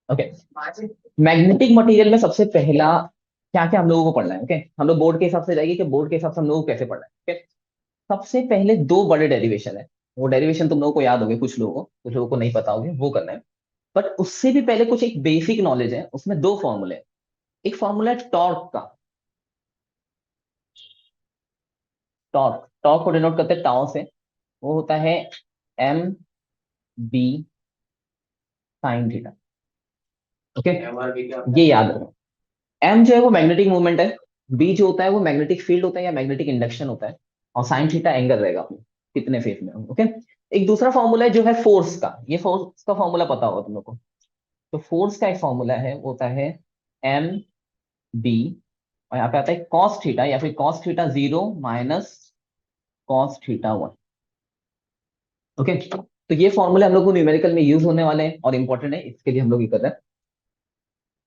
Okay, magnetic material में सबसे पहला क्या क्या हम लोगों को पढ़ना है। ओके, हम लोग बोर्ड के हिसाब से जाएंगे कि बोर्ड के हिसाब से हम लोगों को कैसे पढ़ना है। ओके, सबसे पहले दो बड़े डेरिवेशन है। वो डेरिवेशन तुम लोगों को याद होंगे, कुछ लोगों को नहीं पता होंगे, वो करना है। बट उससे भी पहले कुछ एक बेसिक नॉलेज है, उसमें दो फॉर्मूले हैं। एक फॉर्मूला है टॉर्क का। टॉर्क टॉर्क को डिनोट करते हैं टाउ से। वो होता है M B sine theta. Okay, ये याद रखो। एम जो है वो मैग्नेटिक मूवमेंट है, बी जो होता है वो मैग्नेटिक फील्ड होता है या मैग्नेटिक इंडक्शन होता है, और साइन थीटा एंगल रहेगा अपने कितने फेज में। ओके, एक दूसरा फॉर्मूला है जो है फोर्स का। ये फोर्स का फॉर्मूला पता होगा तुम लोग को। तो फोर्स का एक फॉर्मूला है, वो होता है एम बी, और यहाँ पे आता है कॉस थीटा या फिर cos theta zero minus cos theta one. Okay, तो ये फॉर्मूले हम लोग को न्यूमेरिकल में यूज होने वाले हैं और इंपॉर्टेंट है, इसके लिए हम लोग ये कर रहे हैं।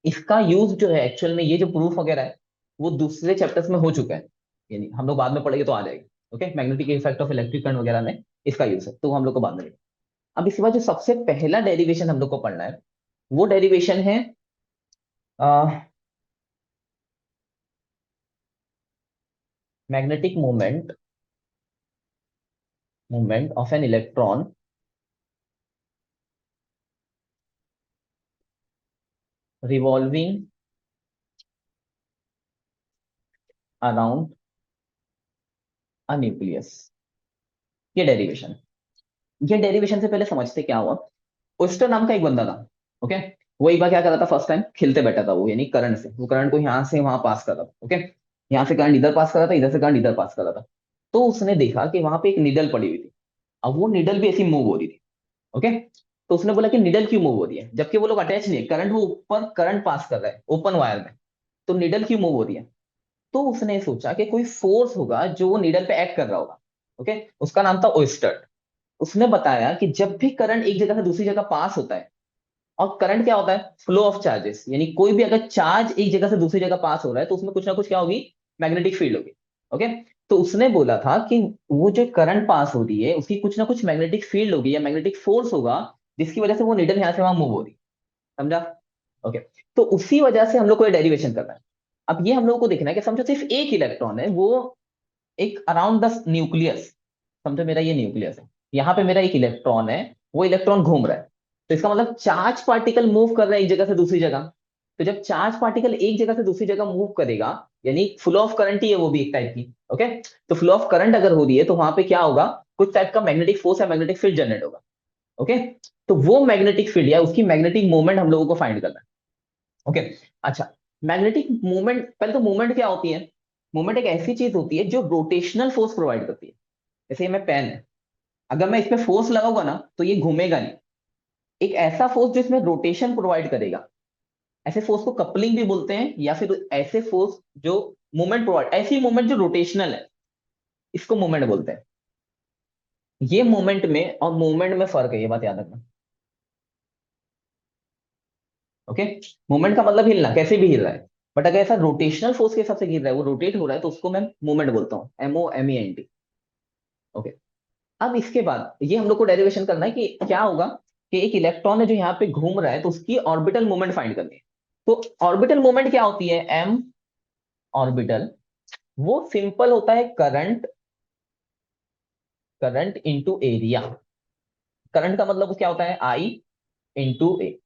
इसका यूज जो है एक्चुअल में, ये जो प्रूफ वगैरह है वो दूसरे चैप्टर्स में हो चुका है, यानी हम लोग बाद में पढ़ेंगे तो आ जाएगा। Okay, magnetic effect of electric current वगैरह में इसका यूज है, तो हम लोग को बाद में पढ़ेंगे। अब इसके बाद जो सबसे पहला डेरिवेशन हम लोग को पढ़ना है, वो डेरिवेशन है magnetic movement movement of an electron revolving around a nucleus. ये डेरिवेशन, ये डेरिवेशन से पहले समझते क्या हुआ। ओस्टर नाम का एक बंदा था। ओके, वो एक बार क्या कर रहा था, फर्स्ट टाइम खेलते बैठा था वो, यानी करंट से, वो करंट को यहाँ से वहां पास कर रहा था। ओके, यहाँ से करंट इधर पास कर रहा था, इधर से करंट इधर पास कर रहा था। तो उसने देखा कि वहां पे एक निडल पड़ी हुई थी। अब वो निडल भी ऐसी मूव हो रही थी। ओके, तो उसने बोला कि निडल क्यों मूव हो रही है, जबकि वो लोग अटैच नहीं है, करंट वो ऊपर करंट पास कर रहा है ओपन वायर में, तो निडल क्यों मूव हो रही है। तो उसने सोचा कि कोई फोर्स होगा जो वो निडल पे एक्ट कर रहा होगा। ओके, उसका नाम था ओस्टर्ट। उसने बताया कि जब भी करंट एक जगह से दूसरी जगह पास होता है, और करंट क्या होता है, फ्लो ऑफ चार्जेस, यानी कोई भी अगर चार्ज एक जगह से दूसरी जगह पास हो रहा है तो उसमें कुछ ना कुछ क्या होगी, मैग्नेटिक फील्ड होगी। ओके, तो उसने बोला था कि वो जो करंट पास हो रही है उसकी कुछ ना कुछ मैग्नेटिक फील्ड होगी या मैग्नेटिक फोर्स होगा, जिसकी वजह से वो निडल यहाँ से वहां मूव हो रही। समझा? ओके, तो उसी वजह से हम लोग को ये डेरिवेशन करना है। अब ये हम लोग को देखना है कि समझो सिर्फ एक इलेक्ट्रॉन है, वो एक अराउंड द न्यूक्लियस। समझो मेरा ये न्यूक्लियस है, यहाँ पे मेरा एक इलेक्ट्रॉन है, वो इलेक्ट्रॉन घूम रहा है। तो इसका मतलब चार्ज पार्टिकल मूव कर रहा है एक जगह से दूसरी जगह। तो जब चार्ज पार्टिकल एक जगह से दूसरी जगह मूव करेगा, यानी फ्लो ऑफ करंट ही है वो भी एक टाइप की। ओके, तो फ्लो ऑफ करंट अगर हो रही है तो वहां पे क्या होगा, कुछ टाइप का मैग्नेटिक फोर्स या मैग्नेटिक फील्ड जनरेट होगा। ओके, तो वो मैग्नेटिक फील्ड या उसकी मैग्नेटिक मूवमेंट हम लोगों को फाइंड करना है। ओके, अच्छा, मैग्नेटिक मूवमेंट, पहले तो मूवमेंट क्या होती है। मूवमेंट एक ऐसी चीज होती है जो रोटेशनल फोर्स प्रोवाइड करती है। जैसे ये मैं पेन है, अगर मैं इस पे फोर्स लगाऊंगा ना तो ये घूमेगा नहीं। एक ऐसा फोर्स जो इसमें रोटेशन प्रोवाइड करेगा, ऐसे फोर्स को कपलिंग भी बोलते हैं, या फिर ऐसे फोर्स जो मूवमेंट प्रोवाइड, ऐसी मूवमेंट जो रोटेशनल है, इसको मूवमेंट बोलते हैं। ये मूवमेंट में और मूवमेंट में फर्क है, ये बात याद रखना। ओके, मूवमेंट का मतलब हिलना, कैसे भी हिल रहा है। बट अगर ऐसा रोटेशनल फोर्स के हिसाब से गिर रहा है, वो रोटेट हो रहा है, तो उसको मैं मूवमेंट बोलता हूँ, MOMENT। ओके, अब इसके बाद ये हम लोग को डेरिवेशन करना है कि क्या होगा, कि एक इलेक्ट्रॉन है जो यहाँ पे घूम रहा है, तो उसकी ऑर्बिटल मूवमेंट फाइंड करनी है। तो ऑर्बिटल मूवमेंट क्या होती है, एम ऑर्बिटल, वो सिंपल होता है current, current into area. Current का मतलब क्या होता है, आई इंटू ए।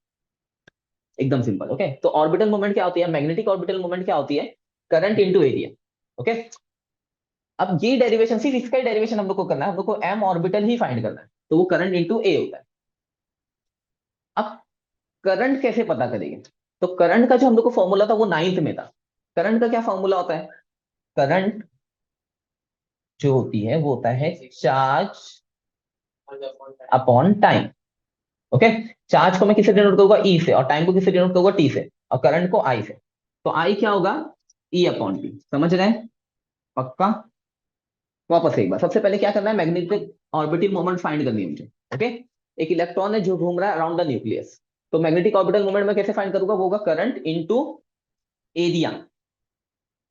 एकदम सिंपल। ओके, तो ऑर्बिटल मूवमेंट क्या होती है, मैग्नेटिक ऑर्बिटल मूवमेंट क्या होती है, करंट इंटू एरिया। ओके, अब ये डेरिवेशन, सिर्फ इसका ही डेरिवेशन हम लोग को करना है, हम लोग को एम ऑर्बिटल ही फाइंड करना है, तो वो करंट इंटू ए होता है। अब करंट कैसे पता करेंगे, तो करंट का जो हम लोग को फॉर्मूला था वो नाइन्थ में था। करंट का क्या फॉर्मूला होता है, करंट जो होती है वो होता है charge upon time. Okay, charge को मैं किससे डिनोट करूंगा, ई से, और टाइम को किससे डिनोट करूंगा, टी से, और करंट को आई से। तो आई क्या होगा, ई अपॉन टी। समझ रहे हैं? पक्का? वापस एक बार, सबसे पहले क्या करना है, मैग्नेटिक ऑर्बिटल मोमेंट फाइंड करनी है मुझे। ओके, एक इलेक्ट्रॉन है जो घूम रहा है अराउंड द न्यूक्लियस, तो मैग्नेटिक ऑर्बिटल मोमेंट में कैसे फाइंड करूंगा, वो होगा करंट इनटू एरिया।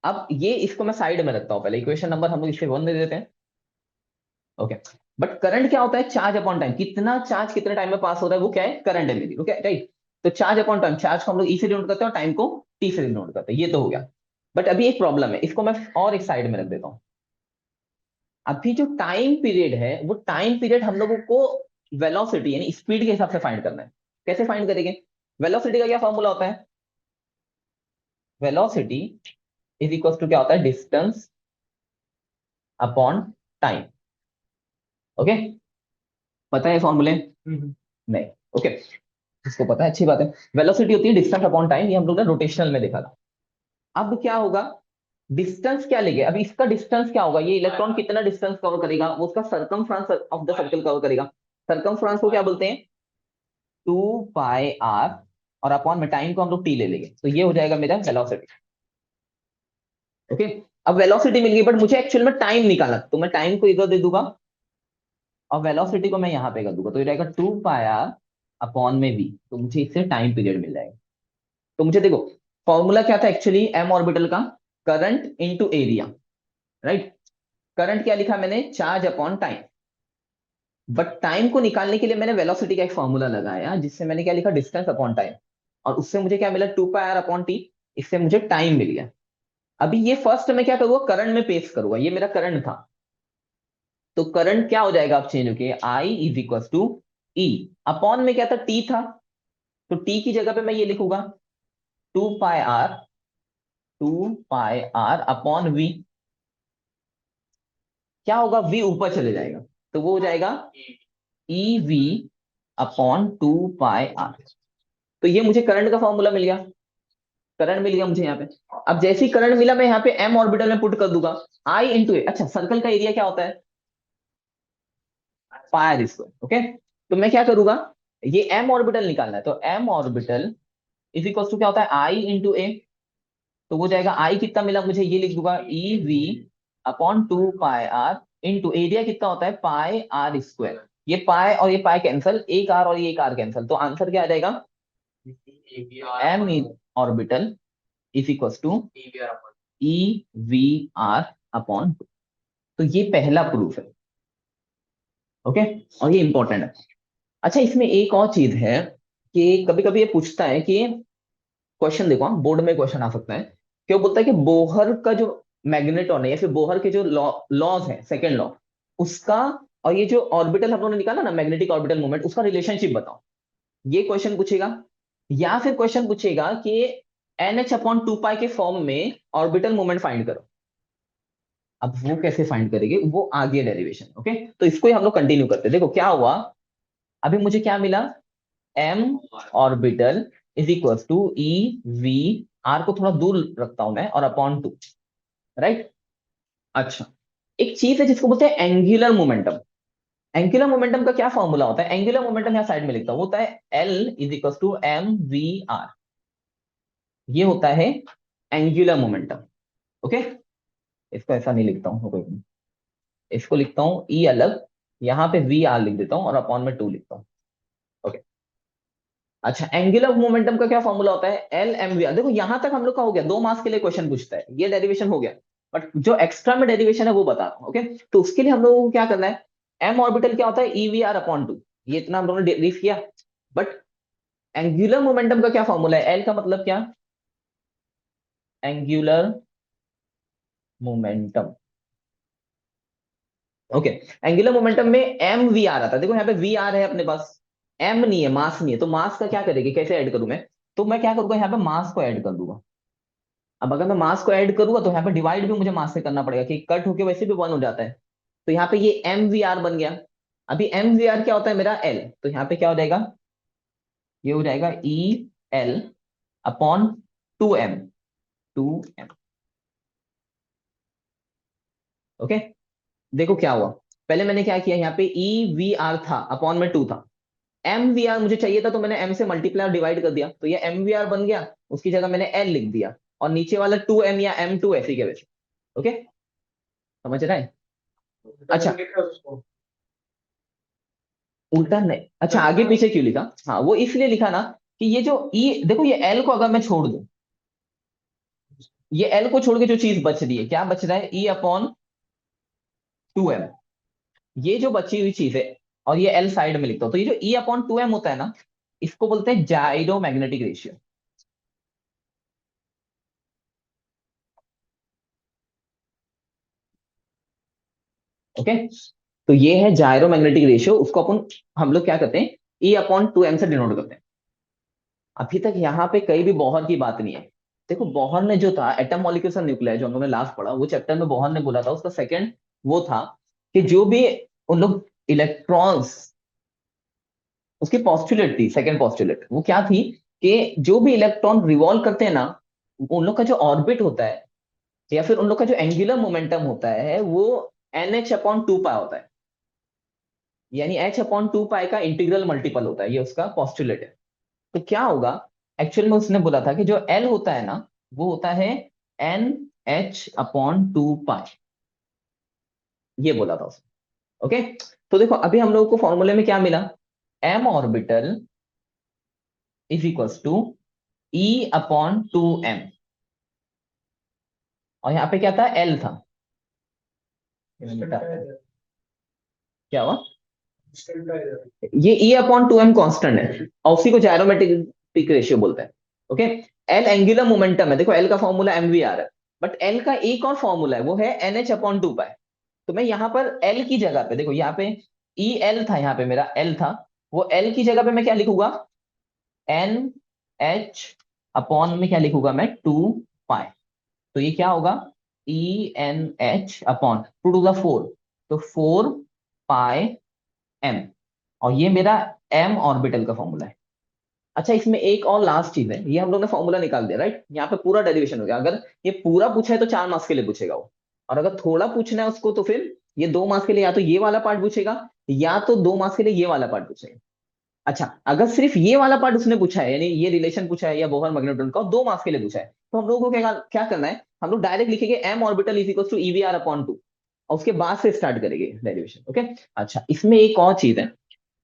अब ये इसको मैं साइड में रखता हूं, पहले इक्वेशन नंबर हम लोग इसे 1 दे देते हैं। ओके, बट करंट क्या होता है, चार्ज अपॉन टाइम, कितना चार्ज कितने टाइम में पास हो रहा है, वो क्या है, करंट है मेरी। Okay, right. तो चार्ज अपॉन टाइम, चार्ज को हम लोग ई से डिनोट करते हैं और टाइम को टी से डिनोट करते हैं, ये तो हो गया। बट अभी एक प्रॉब्लम है, इसको मैं और एक साइड में रख देता हूँ। अभी जो टाइम पीरियड है, वो टाइम पीरियड हम लोगों को वेलोसिटी यानी स्पीड के हिसाब से फाइंड करना है। कैसे फाइंड करेंगे? वेलोसिटी का क्या फॉर्मूला होता है? वेलोसिटी इज इक्वल टू क्या होता है? Distance upon time. ओके, पता है फॉर्मूले? नहीं। ओके, इसको पता है, अच्छी बात है। वेलोसिटी होती है डिस्टेंस अपॉन टाइम, ये हम लोग ने रोटेशनल में देखा था। अब क्या होगा? डिस्टेंस क्या लेंगे? अब इसका डिस्टेंस क्या होगा? ये इलेक्ट्रॉन कितना डिस्टेंस कवर करेगा, वो उसका circumference of the circle cover करेगा। सरकमफ्रेंस को क्या बोलते हैं? 2 पाई आर, और अपॉन में टाइम को हम लोग टी ले लेंगे, तो ये हो जाएगा मेरा वेलोसिटी। ओके, अब वेलोसिटी मिल गई, बट मुझे एक्चुअल में टाइम निकालना, तो मैं टाइम को इधर दे दूंगा और वेलोसिटी को मैं यहां पे कर दूंगा, तो ये रहेगा 2 पाई आर अपॉन में वी, तो मुझे इससे टाइम पीरियड मिल जाएगा। तो मुझे देखो, फॉर्मूला क्या था एक्चुअली एम ऑर्बिटल का? Current into area, right? Current क्या लिखा मैंने? Charge upon time. But time को निकालने के लिए मैंने वेलोसिटी का एक फॉर्मूला लगाया, जिससे मैंने क्या लिखा? Distance upon time. और उससे मुझे क्या मिला? 2 पाई आर अपॉन टी। इससे मुझे टाइम मिल गया। अभी ये फर्स्ट मैं क्या करूंगा? करंट में पेश करूंगा, ये मेरा करंट था। तो करंट क्या हो जाएगा? अब चेंज होके I is equal to E, upon में क्या था? टी था, तो टी की जगह पे मैं ये लिखूंगा 2 pi r, 2 pi r upon V. क्या होगा? वी ऊपर चले जाएगा, तो वो हो जाएगा E V upon 2 pi R. तो ये मुझे करंट का फॉर्मूला मिल गया। करंट मिल गया मुझे यहाँ पे। अब जैसे ही करंट मिला, मैं यहाँ पे एम ऑर्बिटल में पुट कर दूंगा, आई इंटू ए। अच्छा, सर्कल का एरिया क्या होता है? Pi square. ओके, तो मैं क्या करूंगा? ये एम ऑर्बिटल निकालना है, तो M orbital is equal to क्या होता है? I into A. तो वो जाएगा, आई कितना मिला मुझे, ये लिख दूंगा E V upon 2 pi R into area कितना होता है? Pi R square. ये पाई और ये पाई कैंसल, एक आर और ये एक आर कैंसल, तो आंसर क्या आ जाएगा? M orbital is equal to E V R upon. तो ये पहला प्रूफ है। ओके, और ये इंपॉर्टेंट है। अच्छा, इसमें एक और चीज है कि कभी कभी ये पूछता है कि, क्वेश्चन देखो, हाँ, बोर्ड में क्वेश्चन आ सकता है कि वो बोलता है कि बोहर का जो मैग्नेटॉन है, या फिर बोहर के जो लॉज है, सेकंड लॉ, उसका और ये जो ऑर्बिटल हम लोगों ने निकाला ना, मैग्नेटिक ऑर्बिटल मूवमेंट, उसका रिलेशनशिप बताओ। ये क्वेश्चन पूछेगा। या फिर क्वेश्चन पूछेगा कि एन एच अपॉन 2 पाई के फॉर्म में ऑर्बिटल मूवमेंट फाइंड करो। अब वो कैसे फाइंड करेंगे, वो आगे डेरिवेशन। ओके, तो इसको ही हम लोग कंटिन्यू करते हैं। देखो क्या हुआ, अभी मुझे क्या मिला? M orbital is equal to E V, R को थोड़ा दूर रखता हूं मैं, और अपॉन 2, राइट? अच्छा, एक चीज है जिसको बोलते हैं एंगुलर मोमेंटम। एंगुलर मोमेंटम का क्या फॉर्मूला होता है? एंगुलर मोमेंटम यहाँ साइड में लिखता हूं, होता है L is equal to M V R. ये होता है एंगुलर मोमेंटम। ओके, इसको ऐसा नहीं लिखता हूँ, कोई नहीं। इसको लिखता हूँ ई अलग, यहाँ पे वी आर लिख देता हूँ और अपॉन में 2 लिखता हूँ। ओके, अच्छा, एंगुलर मोमेंटम का क्या फॉर्मूला होता है? L M V R. देखो यहां तक हम लोग का हो गया, 2 मास के लिए क्वेश्चन पूछता है, ये डेरिवेशन हो गया। बट जो एक्स्ट्रा में डेरिवेशन है वो बता रहा हूं। ओके, तो उसके लिए हम लोगों को क्या करना है? एम ऑर्बिटल क्या होता है? ई वी आर अपॉन 2, ये इतना हम लोगों ने ब्रीफ किया। बट एंगुलर मोमेंटम का क्या फॉर्मूला है? एल का मतलब क्या? Angular momentum. Okay, angular momentum में एम वी आर आता है। देखो यहाँ पे वी आर है अपने पास, एम नहीं है, मास नहीं है, तो मास का क्या करेंगे, कैसे ऐड करूं मैं? तो मैं क्या करूंगा, यहाँ पे मास को ऐड कर दूंगा। अब अगर मैं मास को ऐड करूंगा, तो यहाँ पे डिवाइड भी मुझे मास से करना पड़ेगा, कि कट होके वैसे भी 1 हो जाता है। तो यहाँ पे ये एम वी आर बन गया। अभी एम वी आर क्या होता है मेरा? एल। तो यहाँ पे क्या हो जाएगा? ये हो जाएगा E L upon 2 M, 2 M. Okay, देखो क्या हुआ। पहले मैंने क्या किया, यहाँ पे ई वी आर था, अपॉन में 2 था। एम वी आर मुझे चाहिए था, तो मैंने एम से मल्टीप्लाई और डिवाइड कर दिया, तो ये एम वी आर बन गया। उसकी जगह मैंने एल लिख दिया, और नीचे वाला 2 एम या M2 ऐसे के वैसे। ओके, समझ रहा है? अच्छा, उल्टा नहीं, अच्छा आगे पीछे क्यों लिखा? हाँ, वो इसलिए लिखा ना कि ये जो ई, देखो ये एल को अगर मैं छोड़ दूं, ये एल को छोड़ के जो चीज बच रही है, क्या बच रहा है? ई अपॉन 2 एम, ये जो बची हुई चीज है। और ये एल साइड में लिखता हूं, तो ये जो ई अपॉन 2 एम होता है ना, इसको बोलते हैं जाइरो मैग्नेटिक रेशियो। ओके, तो ये है जाइरो मैग्नेटिक रेशियो। उसको अपन हम लोग क्या करते हैं, E/2m से डिनोट करते हैं। अभी तक यहाँ पे कहीं भी बोहर की बात नहीं है। देखो बोहर ने जो था एटम मॉलिक्यूल्स और न्यूक्लियर, जो हम लोगों ने लास्ट पढ़ा वो चैप्टर में, बोहर ने बोला था उसका सेकंड वो था कि जो भी उन लोग इलेक्ट्रॉन्स, उसकी पॉस्टुलेट थी, सेकंड पॉस्टुलेट वो क्या थी कि जो भी इलेक्ट्रॉन रिवॉल्व करते हैं ना, उन लोग का जो ऑर्बिट होता है या फिर उन लोग का जो एंगुलर मोमेंटम होता है वो NH/2 पाई होता है। यानी H/2 पाई का इंटीग्रल मल्टीपल होता है, ये उसका पॉस्टुलेट है। तो क्या होगा, एक्चुअल में उसने बोला था कि जो L होता है ना, वो होता है NH/2 पाई, ये बोला था उसने। ओके, तो देखो अभी हम लोगों को फॉर्मूले में क्या मिला, m orbital is equals to E/2m, और यहाँ पे क्या था, L था। क्या हुआ, ये E/2m कांस्टेंट है और उसी को जायरोमेट्रिक रेशियो बोलते हैं। ओके, L एंगुलर मोमेंटम है, देखो L का फॉर्मूला mvr है, बट L का एक और फॉर्मूला है, वो है NH/2 पाई। तो मैं यहाँ पर L की जगह पे, देखो यहाँ पे EL था, यहाँ पे मेरा L था, वो L की जगह पे मैं क्या लिखूंगा, NH में क्या लिखूंगा मैं, 2 पाई। तो ये क्या होगा, ENH/2 to the 4, तो 4 पाई m, और ये मेरा m ऑर्बिटल का फॉर्मूला है। अच्छा, इसमें एक और लास्ट चीज है, ये हम लोग ने फॉर्मूला निकाल दिया राइट, यहाँ पे पूरा डेरिवेशन हो गया। अगर ये पूरा पूछा है तो 4 मार्क्स के लिए पूछेगा वो, और अगर थोड़ा पूछना है उसको तो फिर ये 2 मार्क्स के लिए या तो ये वाला पार्ट पूछेगा, या तो 2 मार्क्स के लिए ये वाला पार्ट पूछेगा। अच्छा, अगर सिर्फ ये वाला पार्ट उसने पूछा है, यानी ये रिलेशन पूछा है या बोहर मैग्नेट्रॉन का, 2 मार्क्स के लिए पूछा है, तो हम लोगों को क्या क्या करना है, हम लोग डायरेक्ट लिखेंगे m orbital is equal to EVR/2, और उसके बाद से स्टार्ट करेंगे डेरिवेशन। ओके, अच्छा इसमें एक और चीज है,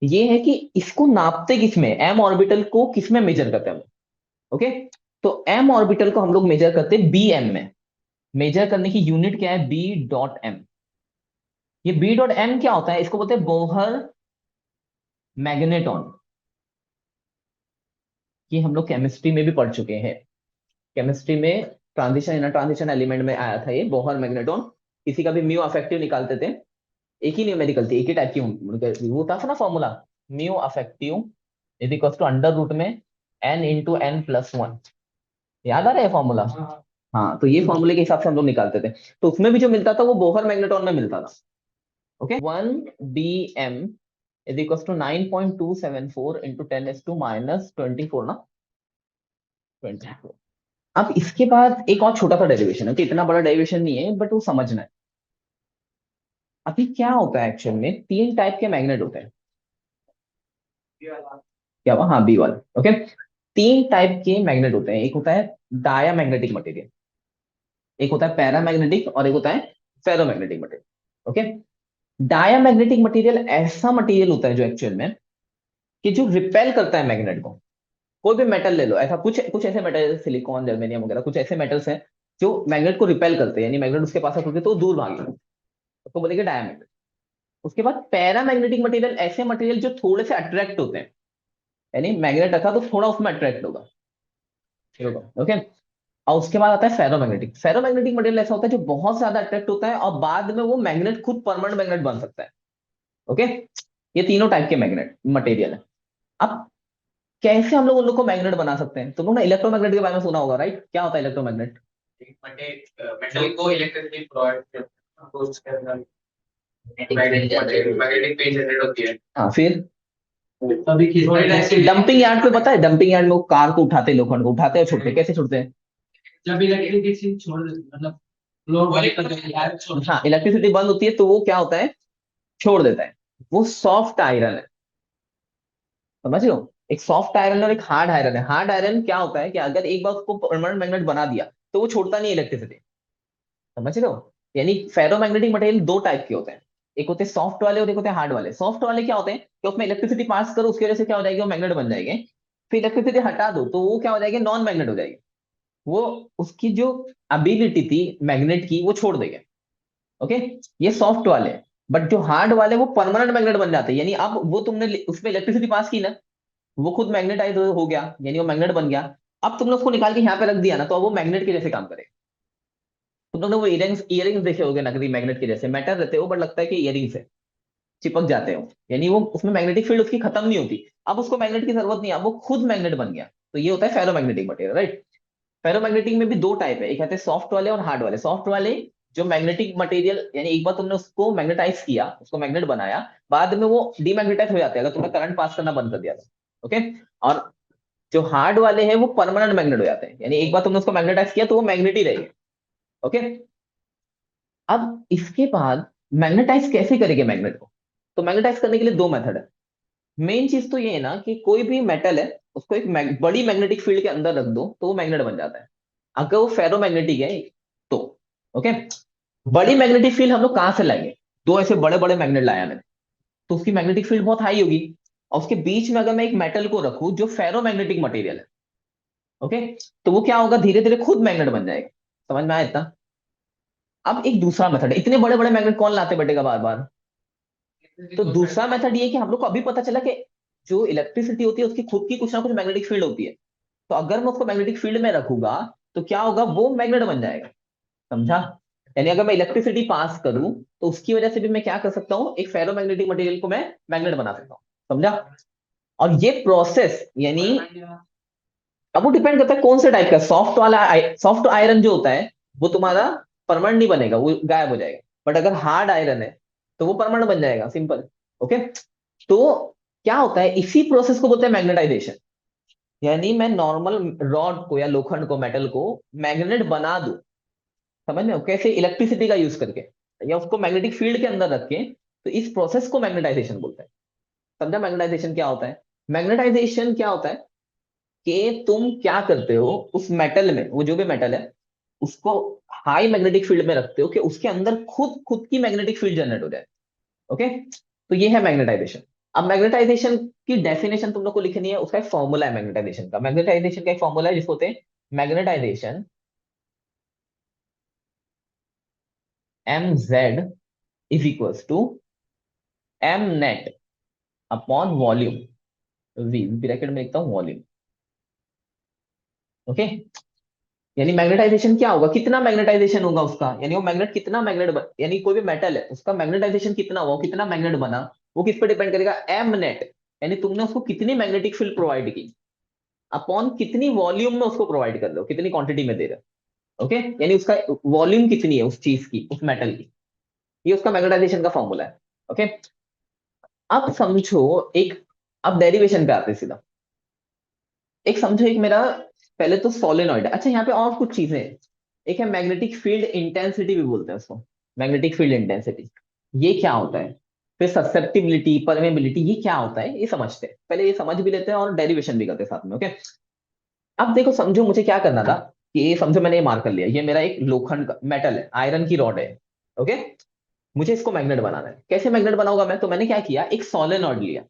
ये है कि इसको नापते किसमें, m ऑर्बिटल को किसमें मेजर करते हैं हम लोग। ओके, तो m ऑर्बिटल को हम लोग मेजर करते हैं Bm में। मेजर करने की यूनिट क्या है, B.m। ये B.m क्या होता है, इसको बोलते हैं बोहर मैग्नेटॉन। ये हम लोग केमिस्ट्री में भी पढ़ चुके हैं। केमिस्ट्री में ट्रांजिशन इन ट्रांजिशन एलिमेंट में आया था ये बोहर मैग्नेटॉन। किसी का भी म्यू अफेक्टिव निकालते थे, एक ही न्यूमेरिकल थी, एक ही टाइप की वो था ना formula, mu effective is equal to under root में n × n+1। याद आ रहा है फॉर्मूला, हाँ, तो ये फॉर्मूले के हिसाब से हम लोग निकालते थे। तो उसमें भी जो मिलता था वो बोहर मैग्नेटॉन में मिलता था। Okay, 1 Bm is equal to 9.274 into 10⁻⁻24 ना, 24। अब इसके बाद एक और छोटा सा डेरिवेशन है, कि इतना बड़ा डेरिवेशन नहीं है बट वो समझना है। अभी क्या होता है, एक्चुअल में 3 टाइप के मैग्नेट होते हैं। क्या हुआ, हाँ, बी वाला। ओके, 3 टाइप के मैग्नेट होते हैं, एक होता है डाया मैग्नेटिक मटेरियल, एक होता है पैरामैग्नेटिक, और एक होता है ferromagnetic material. Okay, diamagnetic material ऐसा मटेरियल होता है जो एक्चुअल में कि जो रिपेल करता है मैग्नेट को। कोई भी मेटल ले लो, ऐसा कुछ कुछ ऐसे मेटल, सिलिकॉन, जर्मेनियम वगैरह, कुछ ऐसे मेटल्स हैं जो मैग्नेट को रिपेल करते हैं, यानी मैग्नेट उसके पास होते तो वो दूर भागे, उसको बोलेंगे डायमैग्नेट। उसके बाद पैरामैग्नेटिक मटेरियल, ऐसे मटेरियल जो थोड़े से अट्रैक्ट होते हैं, यानी मैग्नेट रखा तो थोड़ा उसमें अट्रैक्ट होगा। ओके, और उसके बाद आता है फेरोमैग्नेटिक। फेरोमैग्नेटिक मटेरियल ऐसा होता है जो बहुत ज्यादा अट्रैक्ट होता है और बाद में वो मैग्नेट खुद परमानेंट मैग्नेट बन सकता है। ओके, ये तीनों टाइप के मैग्नेट मटेरियल है। अब कैसे हम लोग उन लोग को मैग्नेट बना सकते हैं, तुम लोग ने इलेक्ट्रोमैग्नेट के बारे में सुना होगा राइट, क्या होता है इलेक्ट्रोमैग्नेट। मेटल को इलेक्ट्रिसिटी प्रोवाइड करता है, तो उसके अंदर मैग्नेटिक फील्ड जनरेट होती है। हाँ, फिर तभी खींचता डंपिंग यार्ड पे पता है, डंपिंग यार्ड में वो कार को उठाते हैं, लोखंड को उठाते हैं और छोड़ते हैं, कैसे छोड़ते हैं। जब इलेक्ट्रिसिटी छोड़ देती है, मतलब लोड बंद कर देती है, हाँ, इलेक्ट्रिसिटी बंद होती है तो वो क्या होता है, छोड़ देता है। वो सॉफ्ट आयरन है, समझ लो, एक सॉफ्ट आयरन और एक हार्ड आयरन है। हार्ड आयरन क्या होता है कि अगर एक बार उसको परमानेंट मैग्नेट बना दिया तो वो छोड़ता नहीं इलेक्ट्रिसिटी, समझ रहे हो। यानी फेरोमैग्नेटिक मटेरियल 2 टाइप के होते हैं, एक होते हैं सॉफ्ट वाले और एक होते हैं हार्ड वाले। सॉफ्ट वाले क्या होते हैं कि उसमें इलेक्ट्रिसिटी पास करो, उसकी वजह से क्या हो जाएगी, वो मैग्नेट बन जाएंगे। फिर इलेक्ट्रिसिटी हटा दो तो वो क्या हो जाएगी, नॉन मैग्नेट हो जाएगी। वो उसकी जो एबिलिटी थी मैग्नेट की वो छोड़ देंगे। ओके, ये सॉफ्ट वाले हैं। बट जो हार्ड वाले वो परमानेंट मैग्नेट बन जाते हैं, यानी अब वो तुमने उसमें इलेक्ट्रिसिटी पास की ना, वो खुद मैग्नेटाइज हो गया, यानी वो मैग्नेट बन गया। अब तुमने उसको निकाल के यहाँ पे रख दिया ना, तो अब वो मैग्नेट के जैसे काम करेगा। तुम लोग ने वो इयरिंग्स देखे होगे नकली मैग्नेट के जैसे, मेटल रहते हो बट लगता है कि इयरिंग्स है, चिपक जाते हो, यानी वो उसमें मैग्नेटिक फील्ड उसकी खत्म नहीं होती। अब उसको मैग्नेट की जरूरत नहीं है, अब वो खुद मैग्नेट बन गया। तो ये होता है फेरोमैग्नेटिक मटेरियल, राइट। फेरोमैग्नेटिक में भी दो टाइप है, एक कहते हैं सॉफ्ट वाले और हार्ड वाले। सॉफ्ट वाले जो मैग्नेटिक मटेरियल, यानी एक बार तुमने उसको मैग्नेटाइज किया, उसको मैग्नेट बनाया, बाद में वो डीमैग्नेटाइज हो जाते हैं अगर तुमने करंट पास करना बंद कर दिया तो। ओके। और जो हार्ड वाले हैं वो परमानेंट मैग्नेट हो जाते हैं, यानी एक बार तुमने उसको मैग्नेटाइज किया तो वो मैग्नेट ही रहेगा। ओके। अब इसके बाद मैग्नेटाइज कैसे करेंगे मैग्नेट को? तो मैग्नेटाइज करने के लिए दो मेथड है। मेन चीज तो ये है ना कि कोई भी मेटल है उसको एक बड़ी मैग्नेटिक फील्ड के अंदर रख दो तो वो मैग्नेट बन जाता है, अगर वो फेरोमैग्नेटिक है तो। ओके। बड़ी मैग्नेटिक फील्ड हम लोग कहाँ से लाएंगे? दो ऐसे बड़े बड़े मैग्नेट लाया मैंने, तो उसकी मैग्नेटिक फील्ड बहुत हाई होगी। और उसके बीच में अगर मैं एक मेटल को रखूं जो फेरोमैग्नेटिक मटेरियल है, ओके, तो वो क्या होगा, धीरे धीरे खुद मैग्नेट बन जाएगा। समझ में आया इतना? अब एक दूसरा मेथड है, इतने बड़े बड़े मैग्नेट कौन लाते बैठेगा बार बार। तो दूसरा मेथड ये है कि हम लोग को अभी पता चला कि जो इलेक्ट्रिसिटी होती है उसकी खुद की कुछ ना कुछ मैग्नेटिक फील्ड होती है। तो अगर मैं उसको मैग्नेटिक फील्ड में रखूंगा तो क्या होगा, वो मैग्नेट बन जाएगा। समझा? यानी अगर मैं इलेक्ट्रिसिटी पास करूं तो उसकी वजह से भी मैं क्या कर सकता हूं, एक फेरोमैग्नेटिक मटेरियल को मैं मैग्नेट बना सकता हूं। समझा? और ये प्रोसेस यानी, अब वो डिपेंड करता है कौन से टाइप का। सॉफ्ट वाला सॉफ्ट आयरन जो होता है वो तुम्हारा परमानेंट नहीं बनेगा, वो गायब हो जाएगा। बट अगर हार्ड आयरन है तो वो परमानेंट बन जाएगा, सिंपल। ओके। तो क्या होता है, इसी प्रोसेस को बोलते हैं मैग्नेटाइजेशन। यानी मैं नॉर्मल रॉड को या लोखंड को, मेटल को मैग्नेट बना दूं। समझ में? कैसे? इलेक्ट्रिसिटी का यूज करके या उसको मैग्नेटिक फील्ड के अंदर रख के। तो इस प्रोसेस को मैग्नेटाइजेशन बोलते हैं। समझा मैग्नेटाइजेशन क्या होता है? मैग्नेटाइजेशन क्या होता है कि तुम क्या करते हो, उस मेटल में, वो जो भी मेटल है उसको हाई मैग्नेटिक फील्ड में रखते हो कि उसके अंदर खुद खुद की मैग्नेटिक फील्ड जनरेट हो जाए। ओके। तो ये है मैग्नेटाइजेशन। अब मैग्नेटाइजेशन की डेफिनेशन तुम लोग को लिखनी है, उसका एक फॉर्मूला है मैग्नेटाइजेशन का। मैग्नेटाइजेशन का एक फॉर्मूला है जिसको होते हैं magnetization M Z is equals to M net upon volume V, bracket में लिखता हूं वॉल्यूम। ओके। यानी मैग्नेटाइजेशन क्या होगा, कितना मैग्नेटाइजेशन होगा उसका, यानी वो मैग्नेट कितना यानी कोई भी मेटल है उसका मैग्नेटाइजेशन कितना हुआ, वो कितना मैग्नेट बना, वो किस पे डिपेंड करेगा, एम नेट। यानी तुमने उसको कितनी मैग्नेटिक फील्ड प्रोवाइड की, अपॉन कितनी वॉल्यूम में उसको प्रोवाइड कर रहे हो, कितनी क्वांटिटी में दे रहे हो। ओके। यानी उसका वॉल्यूम कितनी है उस चीज की, उस मेटल की। ये उसका मैग्नेटाइजेशन का फॉर्मूला है। ओके। अब समझो एक, अब डेरिवेशन पे आते हैं सीधा। एक समझो, एक मेरा पहले तो सोलेनॉइड है। अच्छा, यहाँ पे और कुछ चीजें हैं। एक है मैग्नेटिक फील्ड इंटेंसिटी भी बोलते हैं उसको, मैग्नेटिक फील्ड इंटेंसिटी। ये क्या होता है? फिर ससेप्टिबिलिटी, परमेबिलिटी, ये क्या होता है ये समझते हैं। पहले ये समझ भी लेते हैं और डेरिवेशन भी करते हैं साथ में। ओके। अब देखो, समझो मुझे क्या करना था कि ये समझो मैंने ये मार्क कर लिया, ये मेरा एक लोखंड का मेटल है, आयरन की रॉड है। ओके। मुझे इसको मैग्नेट बनाना है। कैसे मैग्नेट बनाऊंगा मैं? तो मैंने क्या किया, एक सोलेनॉइड लिया।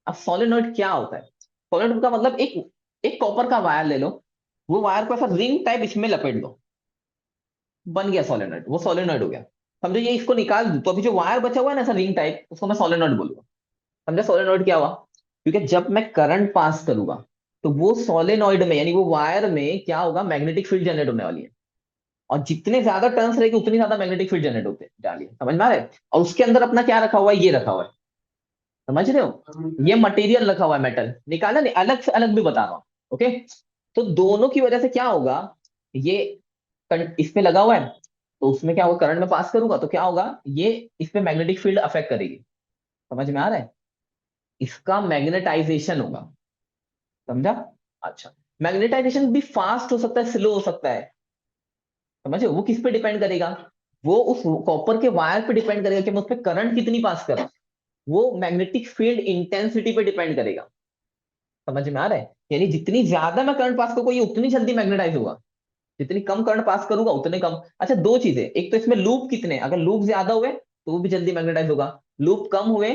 अब सोलेनॉइड क्या होता है? सोलेनॉइड का मतलब एक एक कॉपर का वायर ले लो, वो वायर को ऐसा रिंग टाइप इसमें लपेट दो, बन गया सोलेनॉइड, वो सोलेनॉइड हो गया। समझो ये इसको निकाल दूं तो अभी जो वायर बचा हुआ है ना ऐसा रिंग टाइप, उसको मैं सोलेनॉइड बोलूंगा। समझा सोलेनॉइड क्या हुआ? क्योंकि जब मैं करंट पास करूंगा तो वो सोलेनॉइड में, यानी वो वायर में क्या होगा, मैग्नेटिक फील्ड जनरेट होने वाली है। और जितने ज्यादा टर्न्स रहेगी उतनी ज्यादा मैग्नेटिक फील्ड जनरेट होते जा रही है। समझ में आ रहा है? और उसके अंदर अपना क्या रखा हुआ है, ये रखा हुआ है। समझ रहे हो? ये मटेरियल रखा हुआ है, मेटल निकाला नहीं, अलग से अलग भी बता रहा हूं। ओके। तो दोनों की वजह से क्या होगा, ये इस पे लगा हुआ है, तो उसमें क्या होगा, करंट में पास करूंगा तो क्या होगा, ये इस पे मैग्नेटिक फील्ड अफेक्ट करेगी। समझ में आ रहा है? इसका मैग्नेटाइजेशन होगा। समझा? अच्छा। मैग्नेटाइजेशन भी फास्ट हो सकता है, स्लो हो सकता है। समझे? वो किस पे डिपेंड करेगा, वो उस कॉपर के वायर पे डिपेंड करेगा कि मैं उस पर करंट कितनी पास कर रहा हूं। वो मैग्नेटिक फील्ड इंटेंसिटी पे डिपेंड करेगा। समझ में आ रहा है? यानी जितनी ज्यादा मैं करंट पास करूंगा ये उतनी जल्दी मैग्नेटाइज होगा, जितनी कम करंट पास करूंगा उतने कम। अच्छा, दो चीजें, एक तो इसमें लूप कितने, अगर लूप ज्यादा हुए तो वो भी जल्दी मैग्नेटाइज होगा, लूप कम हुए